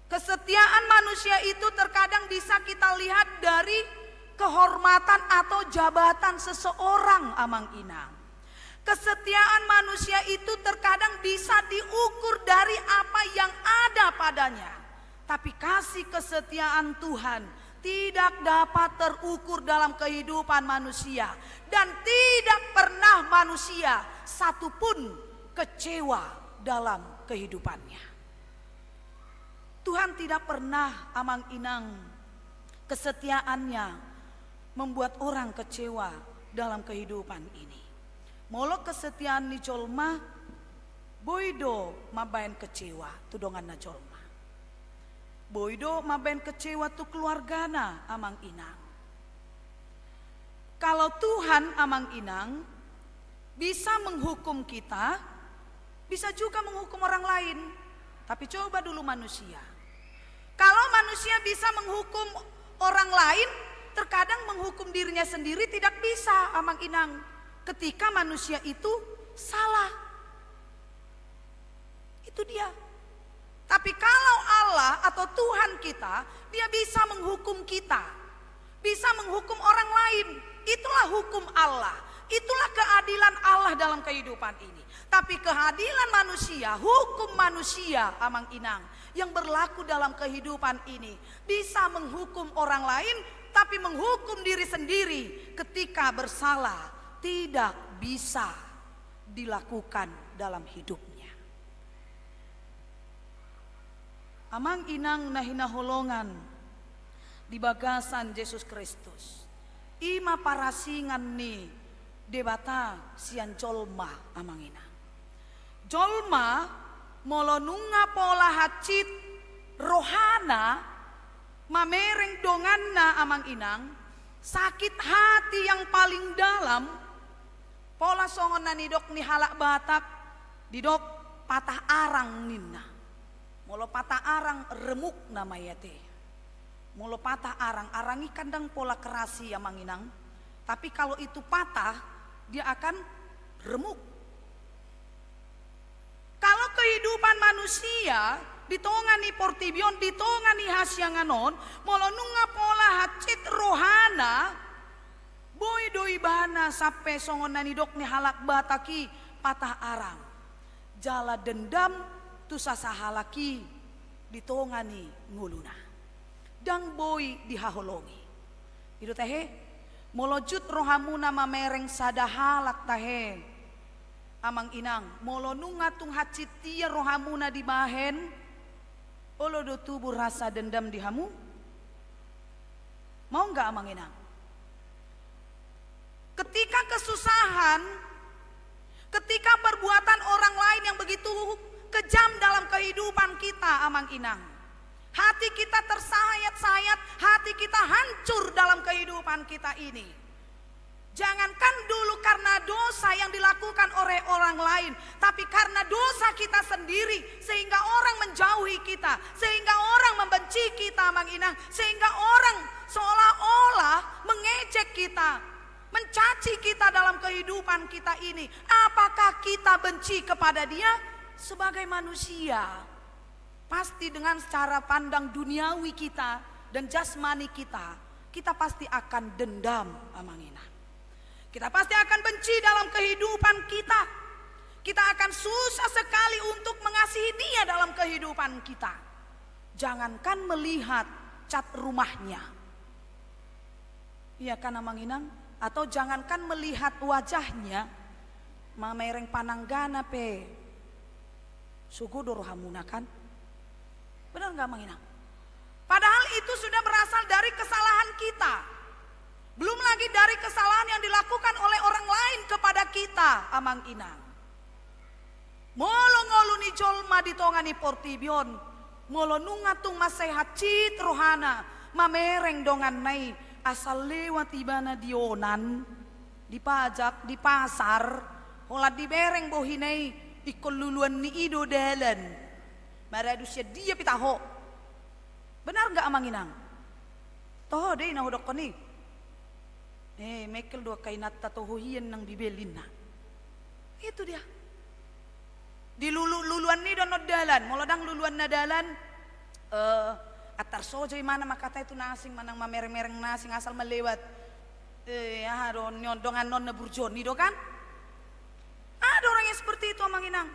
Kesetiaan manusia itu terkadang bisa kita lihat dari kehormatan atau jabatan seseorang amang inang. Kesetiaan manusia itu terkadang bisa diukur dari apa yang ada padanya. Tapi kasih kesetiaan Tuhan tidak dapat terukur dalam kehidupan manusia. Dan tidak pernah manusia satupun kecewa dalam kehidupannya. Tuhan tidak pernah amang inang kesetiaannya membuat orang kecewa dalam kehidupan ini. Molo kesetiaan ni jolma boido mabain kecewa tu dongan na jolma. Boido mabain kecewa tu keluargana amang inang. Kalau Tuhan amang inang bisa menghukum kita, bisa juga menghukum orang lain. Tapi coba dulu manusia. Kalau manusia bisa menghukum orang lain, terkadang menghukum dirinya sendiri tidak bisa amang inang. Ketika manusia itu salah. Itu dia. Tapi kalau Allah atau Tuhan kita, dia bisa menghukum kita. Bisa menghukum orang lain. Itulah hukum Allah. Itulah keadilan Allah dalam kehidupan ini. Tapi keadilan manusia, hukum manusia amang inang yang berlaku dalam kehidupan ini bisa menghukum orang lain, tapi menghukum diri sendiri ketika bersalah tidak bisa dilakukan dalam hidupnya. Amang inang nahina holongan di bagasan Yesus Kristus. Ima parasingan ni debata sian jolma amang inang. Jolma molonunga pola hacit rohana mamereng donganna amang inang sakit hati yang paling dalam pola songon nanidok ni halak batak didok patah arang ninna molo patah arang remuk namanya teh molo patah arang arangi kandang pola kerasi amang inang tapi kalau itu patah dia akan remuk. Kalau kehidupan manusia ditongani portibion, ditongani hasyanganon, molonunga pola hacit rohana, boy doi bana sampai songon nanidok ni halak bataki patah arang. Jala dendam tu sasahalaki ditongani nguluna. Dang boy dihaholongi. Itu tahe, molojut rohamuna mamereng sadahalak tahe. Amang inang, molo nunga tung hacitia rohamuna di bahen, olo do tubuh rasa dendam di hamu. Mau nggak amang inang? Ketika kesusahan, ketika perbuatan orang lain yang begitu kejam dalam kehidupan kita amang inang, hati kita tersayat-sayat, hati kita hancur dalam kehidupan kita ini. Jangankan dulu karena dosa yang dilakukan oleh orang lain, tapi karena dosa kita sendiri sehingga orang menjauhi kita, sehingga orang membenci kita Mang Inang, sehingga orang seolah-olah mengejek kita, mencaci kehidupan kita ini? Apakah kita benci kepada dia? Sebagai manusia, pasti dengan cara pandang duniawi kita dan jasmani kita, kita pasti akan dendam amangina. Kita pasti akan benci dalam kehidupan kita. Kita akan susah sekali untuk mengasihi dia dalam kehidupan kita. Jangankan melihat cat rumahnya, iya kan amanginang? Atau jangankan melihat wajahnya, mamereng pananggana pe suku dorohamuna kan? Benar nggak menginang? Padahal itu sudah berasal dari kesalahan kita. Belum lagi dari kesalahan yang dilakukan oleh orang lain kepada kita, amang inang. Molo ngolu ni jolma di tongani portibion, molo nungatung masehat cit rohana, mamereng dongan nai asal lewat ibana dionan, dipajak, di pasar, holat dibereng bohinai, ikoluluan ni ido dalan, maradusya dia pitaho. Benar nggak amang inang? Toh deh nahudok ko ni. Mekel dua kainat tatohuhian nang bibelin na. Itu dia. Di luluan ni donod dalan, molodang luluan na dalan. Atar sojoy mana makata itu nasing manang mamereng-mereng nasing asal melewat. Don nyondongan non na burjoni do kan? Ada orang yang seperti itu amang inang.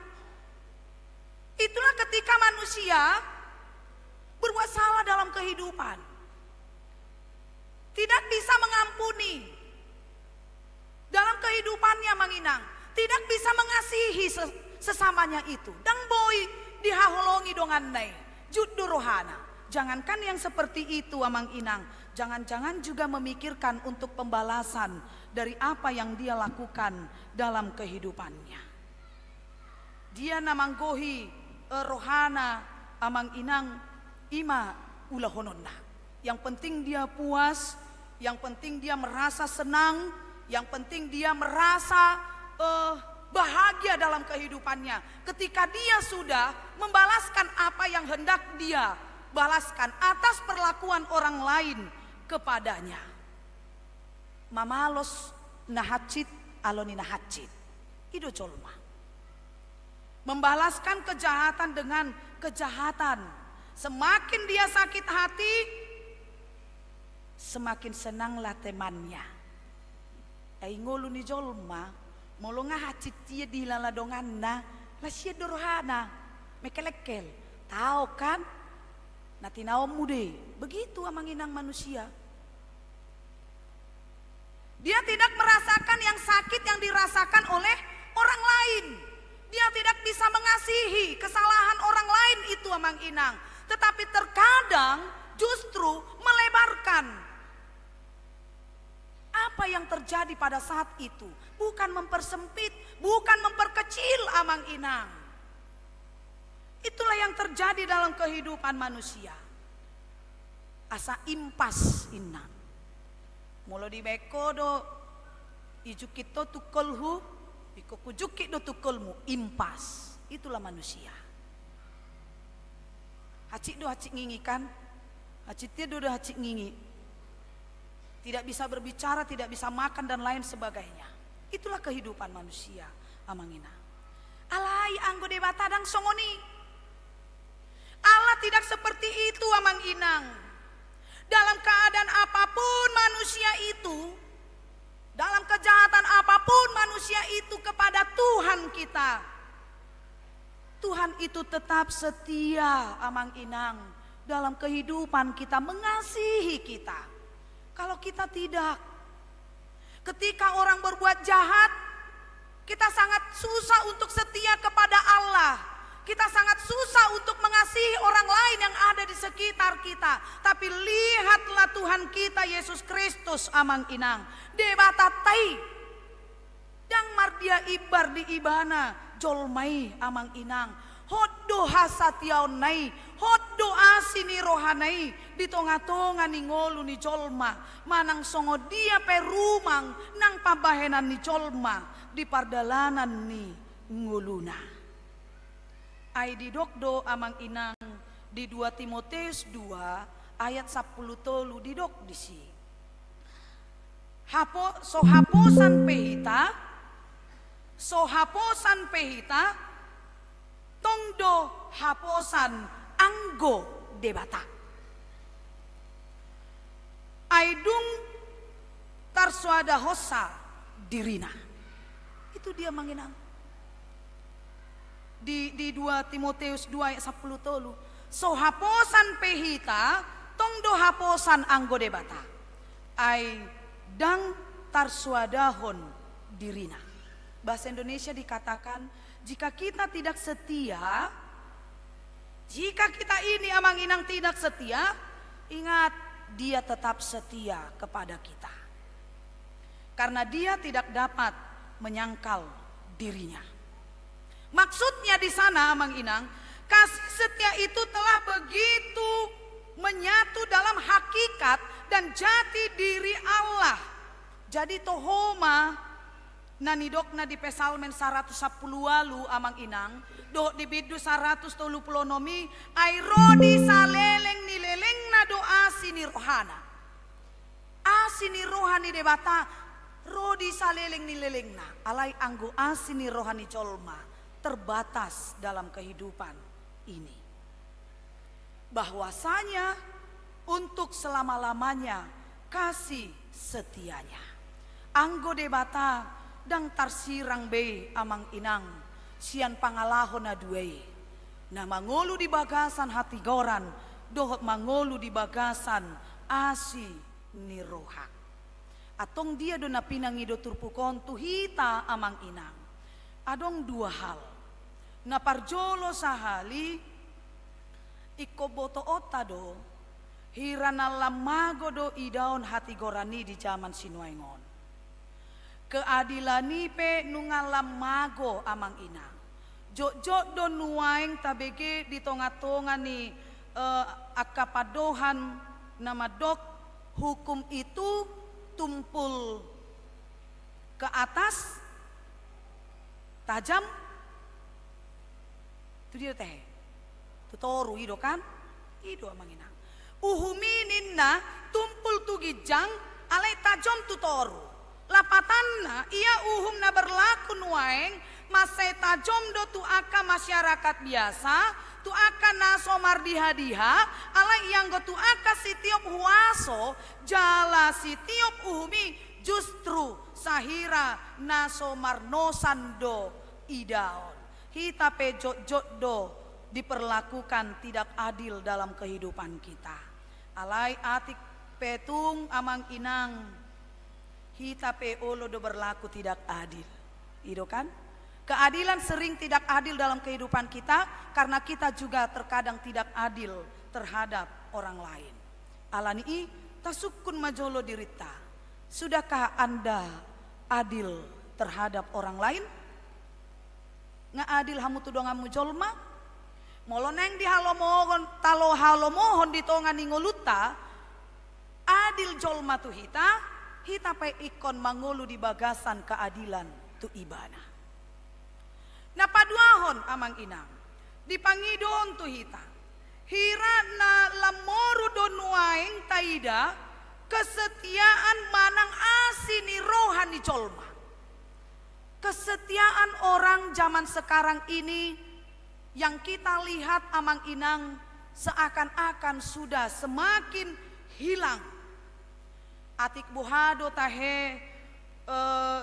Itulah ketika manusia berbuat salah dalam kehidupan, tidak bisa mengampuni dalam kehidupannya amang inang, tidak bisa mengasihi sesamanya itu. Dang boy dihaholongi dongan nai juddu rohana. Jangankan yang seperti itu amang inang, jangan-jangan juga memikirkan untuk pembalasan dari apa yang dia lakukan dalam kehidupannya. Dia namanggohi rohana amang inang ima ulahononna. Yang penting dia puas, yang penting dia merasa senang, yang penting dia merasa bahagia dalam kehidupannya. Ketika dia sudah membalaskan apa yang hendak dia balaskan atas perlakuan orang lain kepadanya. Mamalos nahacit aloni nahacit. Ido colma. Membalaskan kejahatan dengan kejahatan. Semakin dia sakit hati, semakin senanglah temannya. Ngolu ni jolma, molo ngahacit dia di laladonganna, lasia dorhana, mekelekel. Tahu kan? Natinaom mude, begitu amang inang manusia. Dia tidak merasakan yang sakit yang dirasakan oleh orang lain. Dia tidak bisa mengasihi kesalahan orang lain itu amang inang. Tetapi terkadang justru melebarkan apa yang terjadi pada saat itu. Bukan mempersempit, bukan memperkecil amang inang. Itulah yang terjadi dalam kehidupan manusia. Asa impas inang. Mula di beko do ijukito tukolhu, iko kujukit do tukolmu, impas. Itulah manusia. Hacik do hacik ngingi kan? Hacik dia do hacik ngingi. Tidak bisa berbicara, tidak bisa makan dan lain sebagainya. Itulah kehidupan manusia, amangina. Alai anggo debata dang songoni. Allah tidak seperti itu amang inang. Dalam keadaan apapun manusia itu, dalam kejahatan apapun manusia itu kepada Tuhan kita, Tuhan itu tetap setia amang inang. Dalam kehidupan kita mengasihi kita. Kalau kita tidak, ketika orang berbuat jahat, kita sangat susah untuk setia kepada Allah. Kita sangat susah untuk mengasihi orang lain yang ada di sekitar kita. Tapi lihatlah Tuhan kita Yesus Kristus amang inang. Debatatai. Dang mardia ibar di ibana. Jolmai amang inang. Hoddo hasatiaon nai. Hoddo asini rohanai. Di tonga-tonga ni ngolu ni jolma. Manang songo dia perumang. Nang pabahenan ni jolma. Di pardalanan ni ngoluna. Ai di dokdo amang inang di 2 Timoteus 2 ayat 10 tolu di dok disi. Haposan pehita So haposan pehita tongdo haposan anggo debata. Aidung tarsuada hosa dirina. Itu dia manginang. Di 2 Timoteus 2 ayat 10 tolu. So haposan pehita tongdo haposan anggo debata. Ai dang tarsuadahon dirina. Bahasa Indonesia dikatakan, jika kita tidak setia, jika kita ini amang inang tidak setia, ingat dia tetap setia kepada kita. Karena dia tidak dapat menyangkal dirinya. Maksudnya di sana amang inang, kasih setia itu telah begitu menyatu dalam hakikat dan jati diri Allah. Jadi tohoma nanidokna di pesalmen 110 walu amang inang do di bidu 130 nomi airodi saleleng nileleng na doa sini rohana asini rohani debata rodi saleleng nileleng na alai anggo asini rohani colma terbatas dalam kehidupan ini, bahwasanya untuk selama-lamanya kasih setianya anggo debata dang tarsirang be amang inang sian pangalahon na duwe na mangolu di bagasan hati goran dohot mangolu di bagasan asi ni roha atong dia do na pinangido turpukon tuhita amang inang adong 2 hal na parjolo sahali ikoboto otado hirana lamago do idaon hati gorani di zaman sinuengon keadilan nipe nungalam mago amang inang jok do nuaing tabege di tonga-tonga ni akapadohan nama dok hukum itu tumpul ke atas tajam itu dia teh tutoru ido kan ido amang inang uhumininna tumpul tugijang alai tajam tutoru lapatanna ia uhumna berlaku nuaeng masai tajom do tu aka masyarakat biasa tu aka nasomar diha-diha ala yang go tu aka sitiop huaso jala sitiop uhumi justru sahira nasomar nosando idaon hita pejot-jot do diperlakukan tidak adil dalam kehidupan kita alai atik petung amang inang hita pe olo do berlaku tidak adil. Itu kan? Keadilan sering tidak adil dalam kehidupan kita karena kita juga terkadang tidak adil terhadap orang lain. Alani tasukun majolo dirita. Sudahkah Anda adil terhadap orang lain? Nga adil hamu tudongamu jolma? Moloneng di halomohon talo halomohon di tonga ningoluta adil jolma tu hita pe ikon mangolu di bagasan keadilan tu ibana. Na paduahon amang inang dipangidon tu hita hira na lamoru donuaing taida kesetiaan manang asini rohani colma. Kesetiaan orang zaman sekarang ini yang kita lihat amang inang seakan-akan sudah semakin hilang. Atik buhado tahe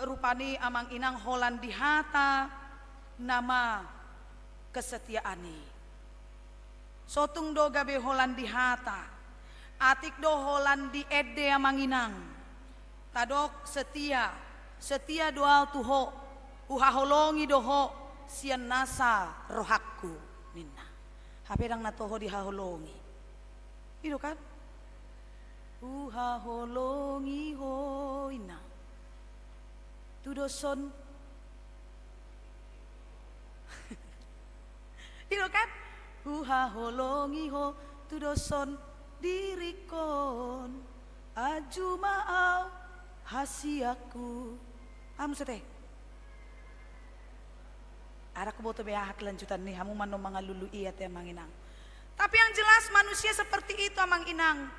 rupani amang inang holan dihata nama kesetiaani. Sotung do gabe holan dihata. Atik do holan di ede amang inang. Tadok setia doa tuho. Uhaholongi doho sian nasa rohakku ninna. Hapedang natoho dihaholongi. Itu kan? Uhaholongi hoina tudoson itu kan uhaholongi ho tudoson dirikon aju maau hasiaku sete ada keboto beahak lanjutan nih hamu mano mga lului at amang inang tapi yang jelas manusia seperti itu amang inang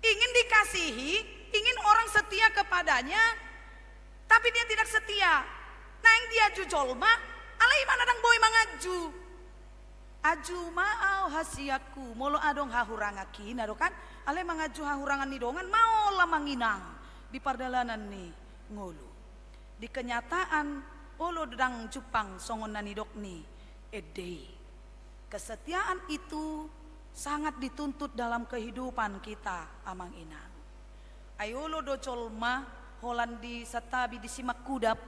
ingin dikasihi, ingin orang setia kepadanya, tapi dia tidak setia. Nang dia jujolma, alai mana dang boy mangaju. Aju mau hasiatku, molo adong hahurangaki, nado kan? Alai mangaju hahurangan ni dongan, mau lah manginang di pardalanan ni ngulu. Di kenyataan, olo dang cupang songon nanidok ni edei. Kesetiaan itu sangat dituntut dalam kehidupan kita, amang inang. Ayolo docolma Holandi satabi di simak kudap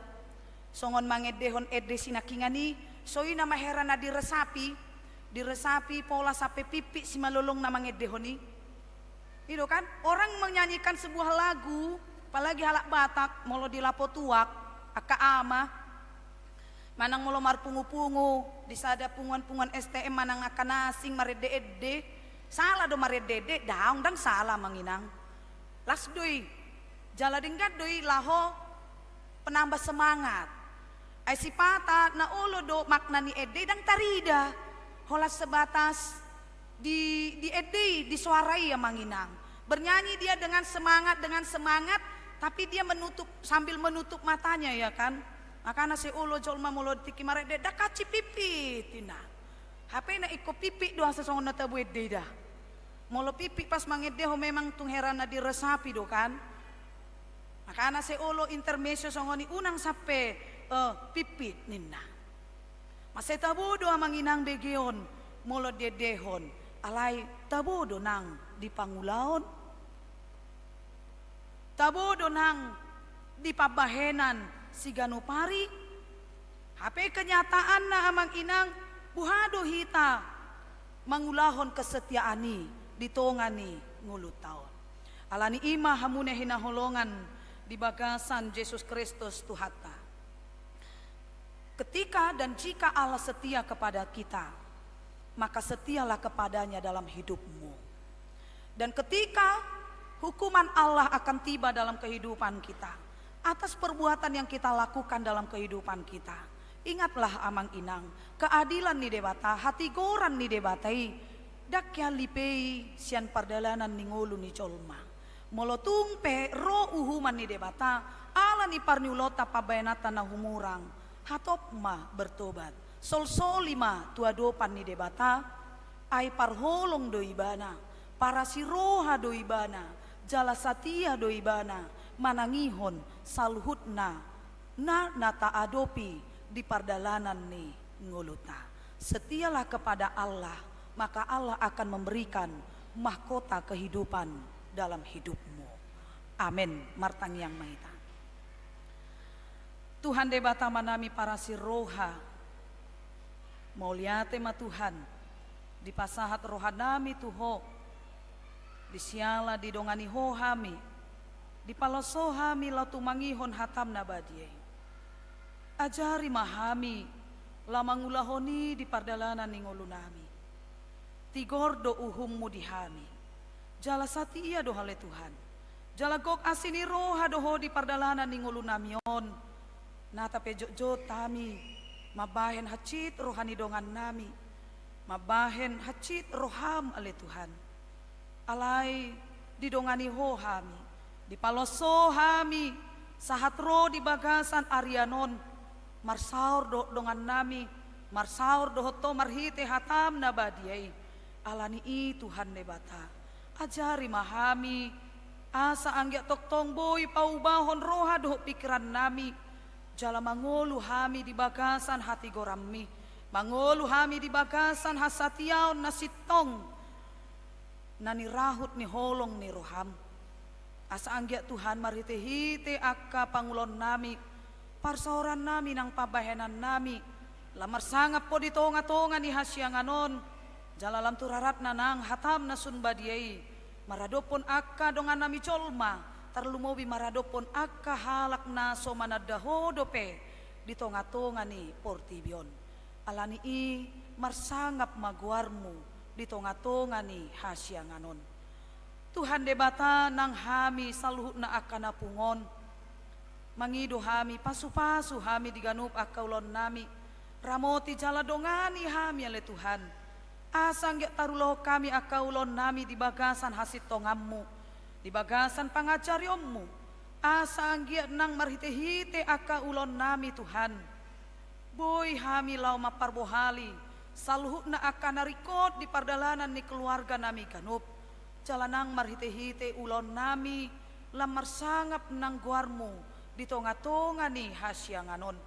songon mangedehon ede sinakingani soi nama herana diresapi pola sape pipi si malolong na mangedehoni. Itu kan orang menyanyikan sebuah lagu apalagi halak Batak molo dilapo tuak aka ama manang molo marpungu-pungu disada punguan-punguan STM manang akan nasing marede-ede salah do marede-ede daung dan salah manginang. Las doi jala denggat doi laho penambah semangat ai sipata na ulo do makna ni ede dang tarida holas sebatas di ede disuarai ya manginang bernyanyi dia dengan semangat tapi dia sambil menutup matanya ya kan makana si ulo jolma mulo tiki marede dah kaci pipi tina HP na iko pipi doa sesongon na tabu ede dah molo pipi pas mangedeho memang tung herana diresapi do kan makana se ulo intermesyo songoni unang sape pipit ninna masay tabudo amang inang begeon molo dedehon alay tabudo nang di pangulaon tabudo nang di pabahenan si ganupari hape kenyataan na amang inang buhado hita mangulahon kesetiaani ditongani ngulut taon alani ima hamune hinaholongan di bagasan Yesus Kristus Tuhata ketika dan jika Allah setia kepada kita maka setialah kepadanya dalam hidupmu dan ketika hukuman Allah akan tiba dalam kehidupan kita atas perbuatan yang kita lakukan dalam kehidupan kita ingatlah amang inang keadilan ni debata hati goran ni debatai dakya lipei sian pardalanan ni ngulu ni colma molotung pe ro uhuman ni debata ala ni parniulota pabayanata na humurang hatopma bertobat sol-solima tuadopan ni debata ay parholong doibana para siroha doibana jala satia doibana manangihon salhutna na nata adopi di pardalanan ni nguluta setialah kepada Allah maka Allah akan memberikan mahkota kehidupan dalam hidupmu. Amin. Martang yang mahita. Tuhan debata manami para siroha. Mauliate ma Tuhan. Di pasahat rohanami tuho. Di siala di dongani hohami. Di palosohami latumangihon hatam nabadie. Ajari mahami. Lamangulahoni di pardalanan ningolunami. Tigordo uhummu dihami jala satia dohale Tuhan jala gok asini roha doho di pardalanan ningulu namion nata pejojo tami mabahen hacit rohani dongan nami mabahen hacit roham ale Tuhan alai didongani hohami di paloso hami sahat ro di bagasan Arianon marsaur do dongan nami marsaur dohoto marhite hatam nabadiai alani i Tuhan nebata ajari mahami asa anggia toktong boy paubahon roha doh pikiran nami jala mangolu hami di bagasan hati gorammi mangolu hami di bagasan hasatiaon nasitong nani rahut ni holong ni roham asa anggia Tuhan marhite-hite akka pangulon nami parsoran nami nang pabahenan nami lamar sangap po di tonga-tonga ni hasyanganon jalalam turarat nanang hatam na sunbadiai maradopon akka dongan nami colma tarlumobi maradopon akka halak na somanadaho dope di tonga-tonga ni portibion alani i marsangap maguarmu di tonga-tonga ni hasyanganon Tuhan debata nang hami saluhut na akka napungon mangido hami pasu-pasu hami diganup akka ulon nami ramoti jala dongani hami ale Tuhan asang gak taruloh kami akaulon nami di bagasan hasit tongammu di bagasan pangacariyommu asa anggiat nang marhite-hite aka ulon nami Tuhan. Boy hami lau maparbohali, saluhut na aka narikot di pardalanan ni keluarga nami kanup. Jalanang marhite-hite ulon nami, lamar sangap nang guarmu, di tonga-tonga ni hasyanganon.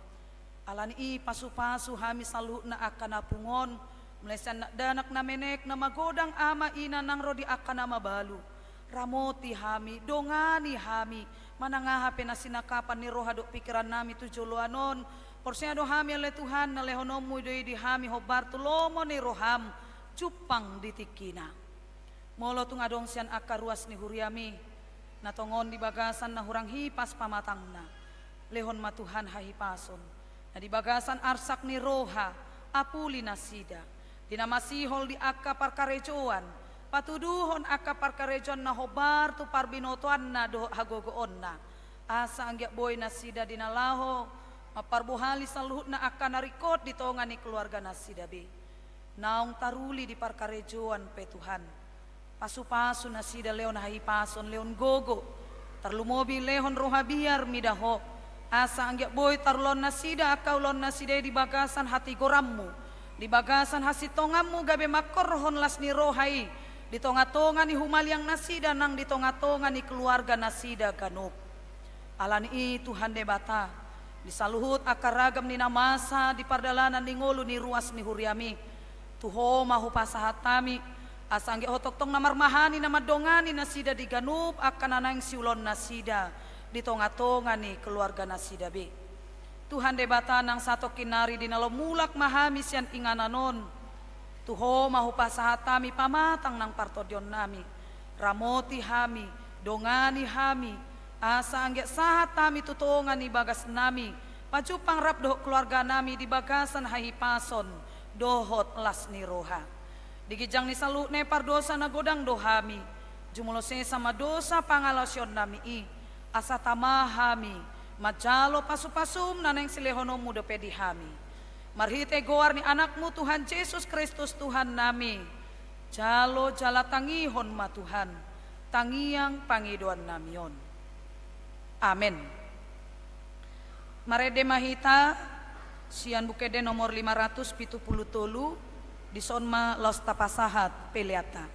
Alan i pasu-pasu hami saluhut na aka napungon, melesan na danak na menek na magodang ama ina nang rodi aka na mabalu. Ramoti hami, dongani hami, manangahape na sinakapan ni roha dok pikiran nami tujuluanon. Porsiado hami ale Tuhan na lehonomu doy di hami hobar tulomo ni roham, cupang ditikina. Molo tung adong sian aka ruas ni huriami, natongon di bagasan na hurang hipas pamatangna. Lehon matuhan hahipason, na di bagasan arsak ni roha, apuli nasida. Dinamasihol di aka parkarejoan, patuduhon aka parkarejon na hobar tu parbinotoan na do hagogoon na. Asa angyak boy nasida dinalaho, maparbuhali saluhut na aka narikot di tonga ni keluarga nasida be. Naong taruli di parkarejoan pe Tuhan. Pasu-pasu nasida leon hahipason leon gogo. Tarlumobi lehon roha biar midaho. Asa angyak boy tarulon nasida aka ulon nasida di bagasan hati gorammu. Di bagasan hasitongamu gabe makorhon las ni rohai. Di tonga-tonga ni humaliang nasida nang di tonga-tonga ni keluarga nasida kanup. Alan i Tuhan debata. Di saluhut akar ragam ni namasa di pardalanan ni ngolu ni ruas ni huriami. Tuho mahu pasahatami. Asangge hotok-tong namarmahani namadongani nasida di ganup akan anang siulon nasida. Di tonga-tonga ni keluarga nasida be. Tuhan debata nang sato kinari dinalo mulak mahami sian ingananon. Tuho mahu pasahatami pamatang nang partodion nami. Ramoti hami, dongani hami, asa anggek sahat tami tutongan ni bagas nami. Pacupang rap doh keluarga nami di bagasan hahipason, dohot las ni roha. Digijang ni salu ne pardosa na godang dohami. Jumulose sama dosa pangalasyon nami i. Asa tamahami. Majalo pasu-pasum naneng silehono muda pedihami. Marhite goar ni anakmu Tuhan Yesus Kristus Tuhan nami. Jalo jala tangihon ma Tuhan. Tangiang pangiduan namion. Amin. Marede mahita sian bukede nomor 570 di sonma los tapasahat peliata.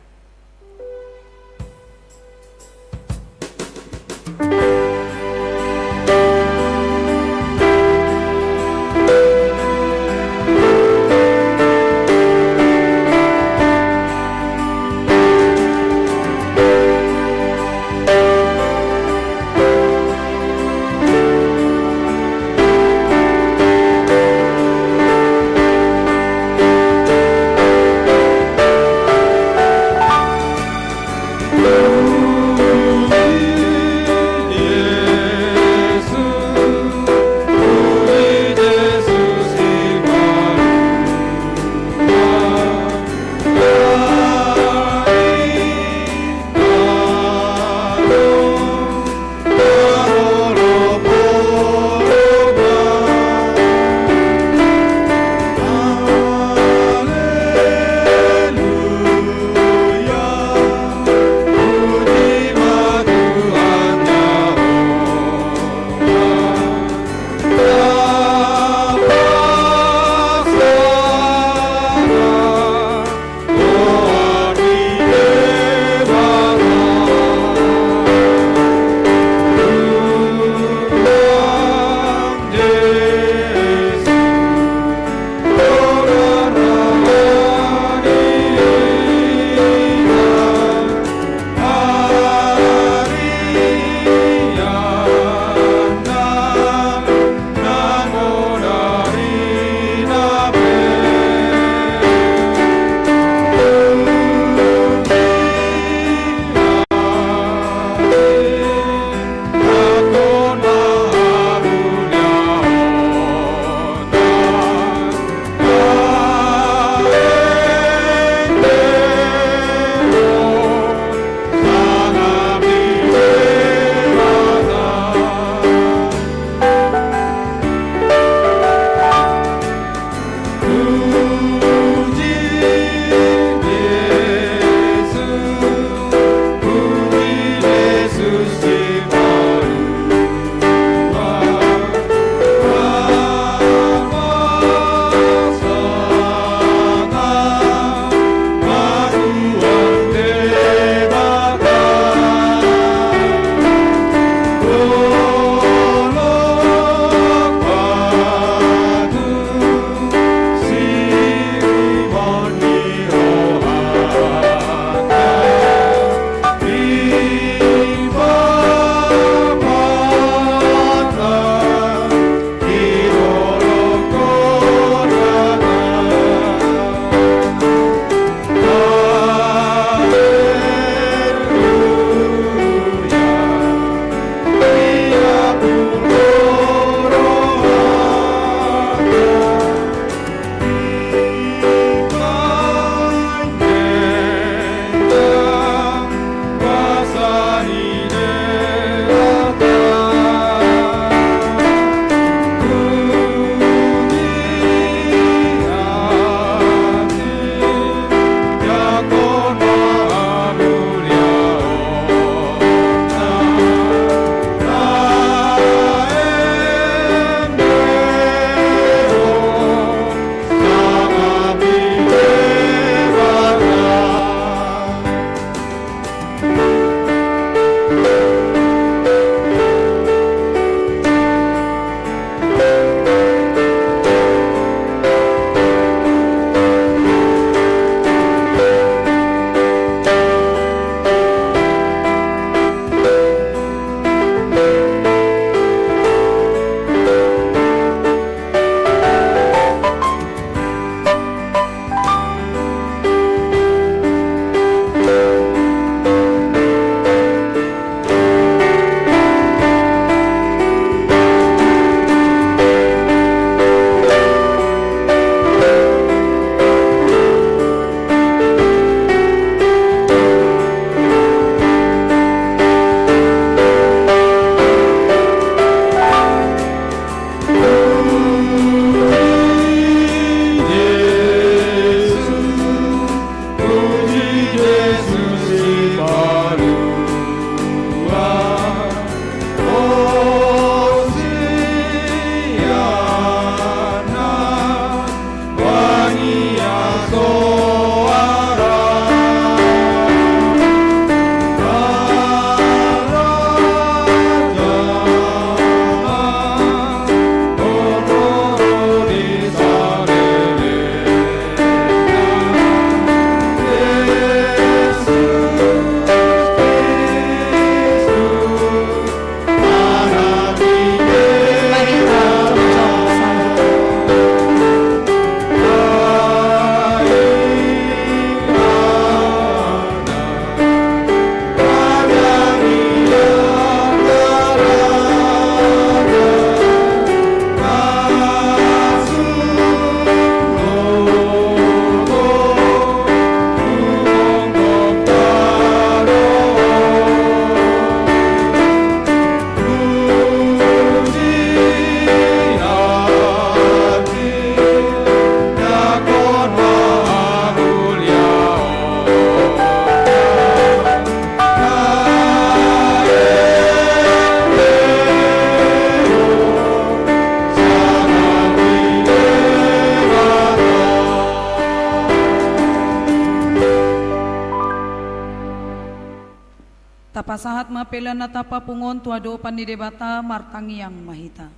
Hupasahat mapelan natapa pungon tuadopan ni debata martangiang mahita.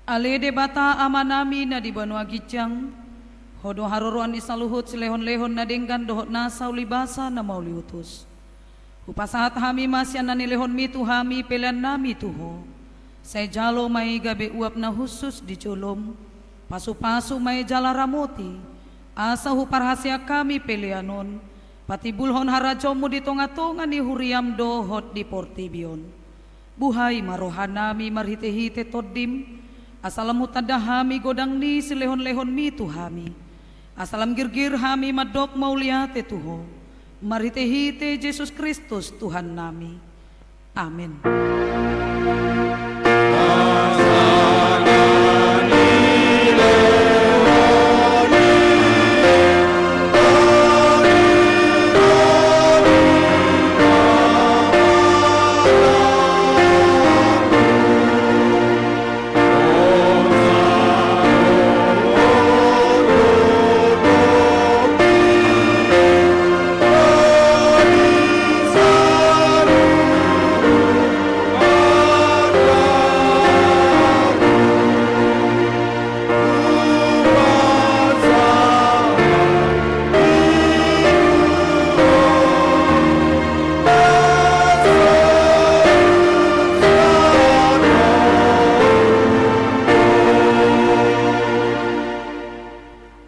Ale debata amanami na di Banua Gicang, hodo haruruan isaluhut silehon-lehon na denggan dohot nasa ulibasa na mauliutus. Hupasahat hami masyan na nilehon mitu hami pelan nami tuho. Say jalo may gabi uap na husus di jolom, pasu-pasu may jala ramoti, asa huparhasya kami pelianon, pati bulhon harajomu di tonga-tonga ni huriam dohot di portibion. Buhay marohan nami marhite-hite todim, asalam hami godang ni silehon-lehon mitu hami. Asalam girgir hami madok mauliate tuho. Marhite-hite Yesus Kristus Tuhan nami. Amin.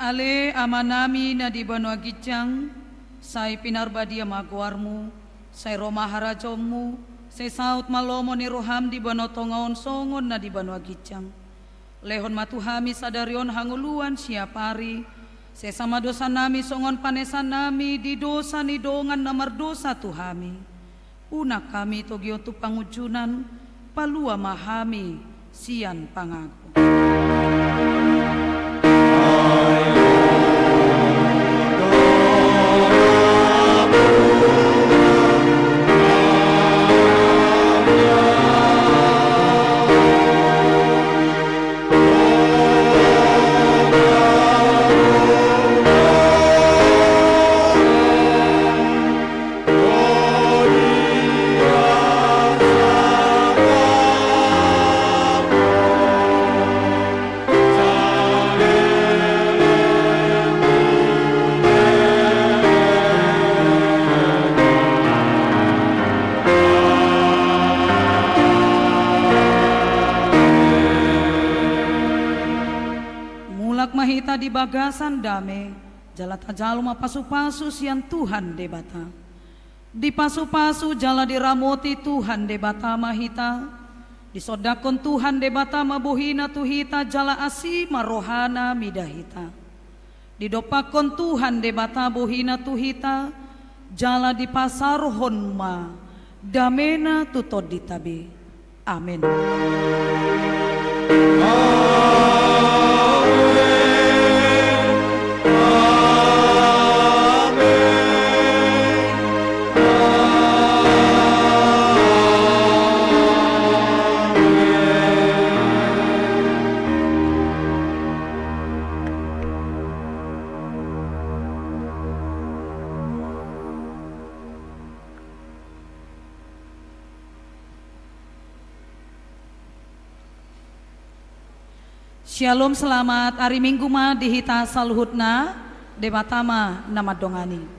Ale amanami na di Banua Gicang, say pinarbadia maguarmu, say Roma harajomu, say saut malomo ni roham di Banua Tongaon songon na di Banua Gicang. Lehon matuhami sadarion hanguluan siapari, say sama dosa nami songon panesan nami di dosa ni dongan na mardosa tuhami. Una kami togyo tu pangujunan, palua mahami sian pangaku. Mahita di bagasan dame, jalata jalo mapasu-pasu sian Tuhan debata. Di pasu-pasu jala diramoti Tuhan debata mahita. Di sodakon Tuhan debata mabuhina tuhita jala asi marohana midahita. Di dopakon Tuhan debata buhina tuhita jala di pasarhon ma damena tutod ditabi. Amin. Shalom, selamat hari Minggu ma dihita saluhutna debatama nama dongani.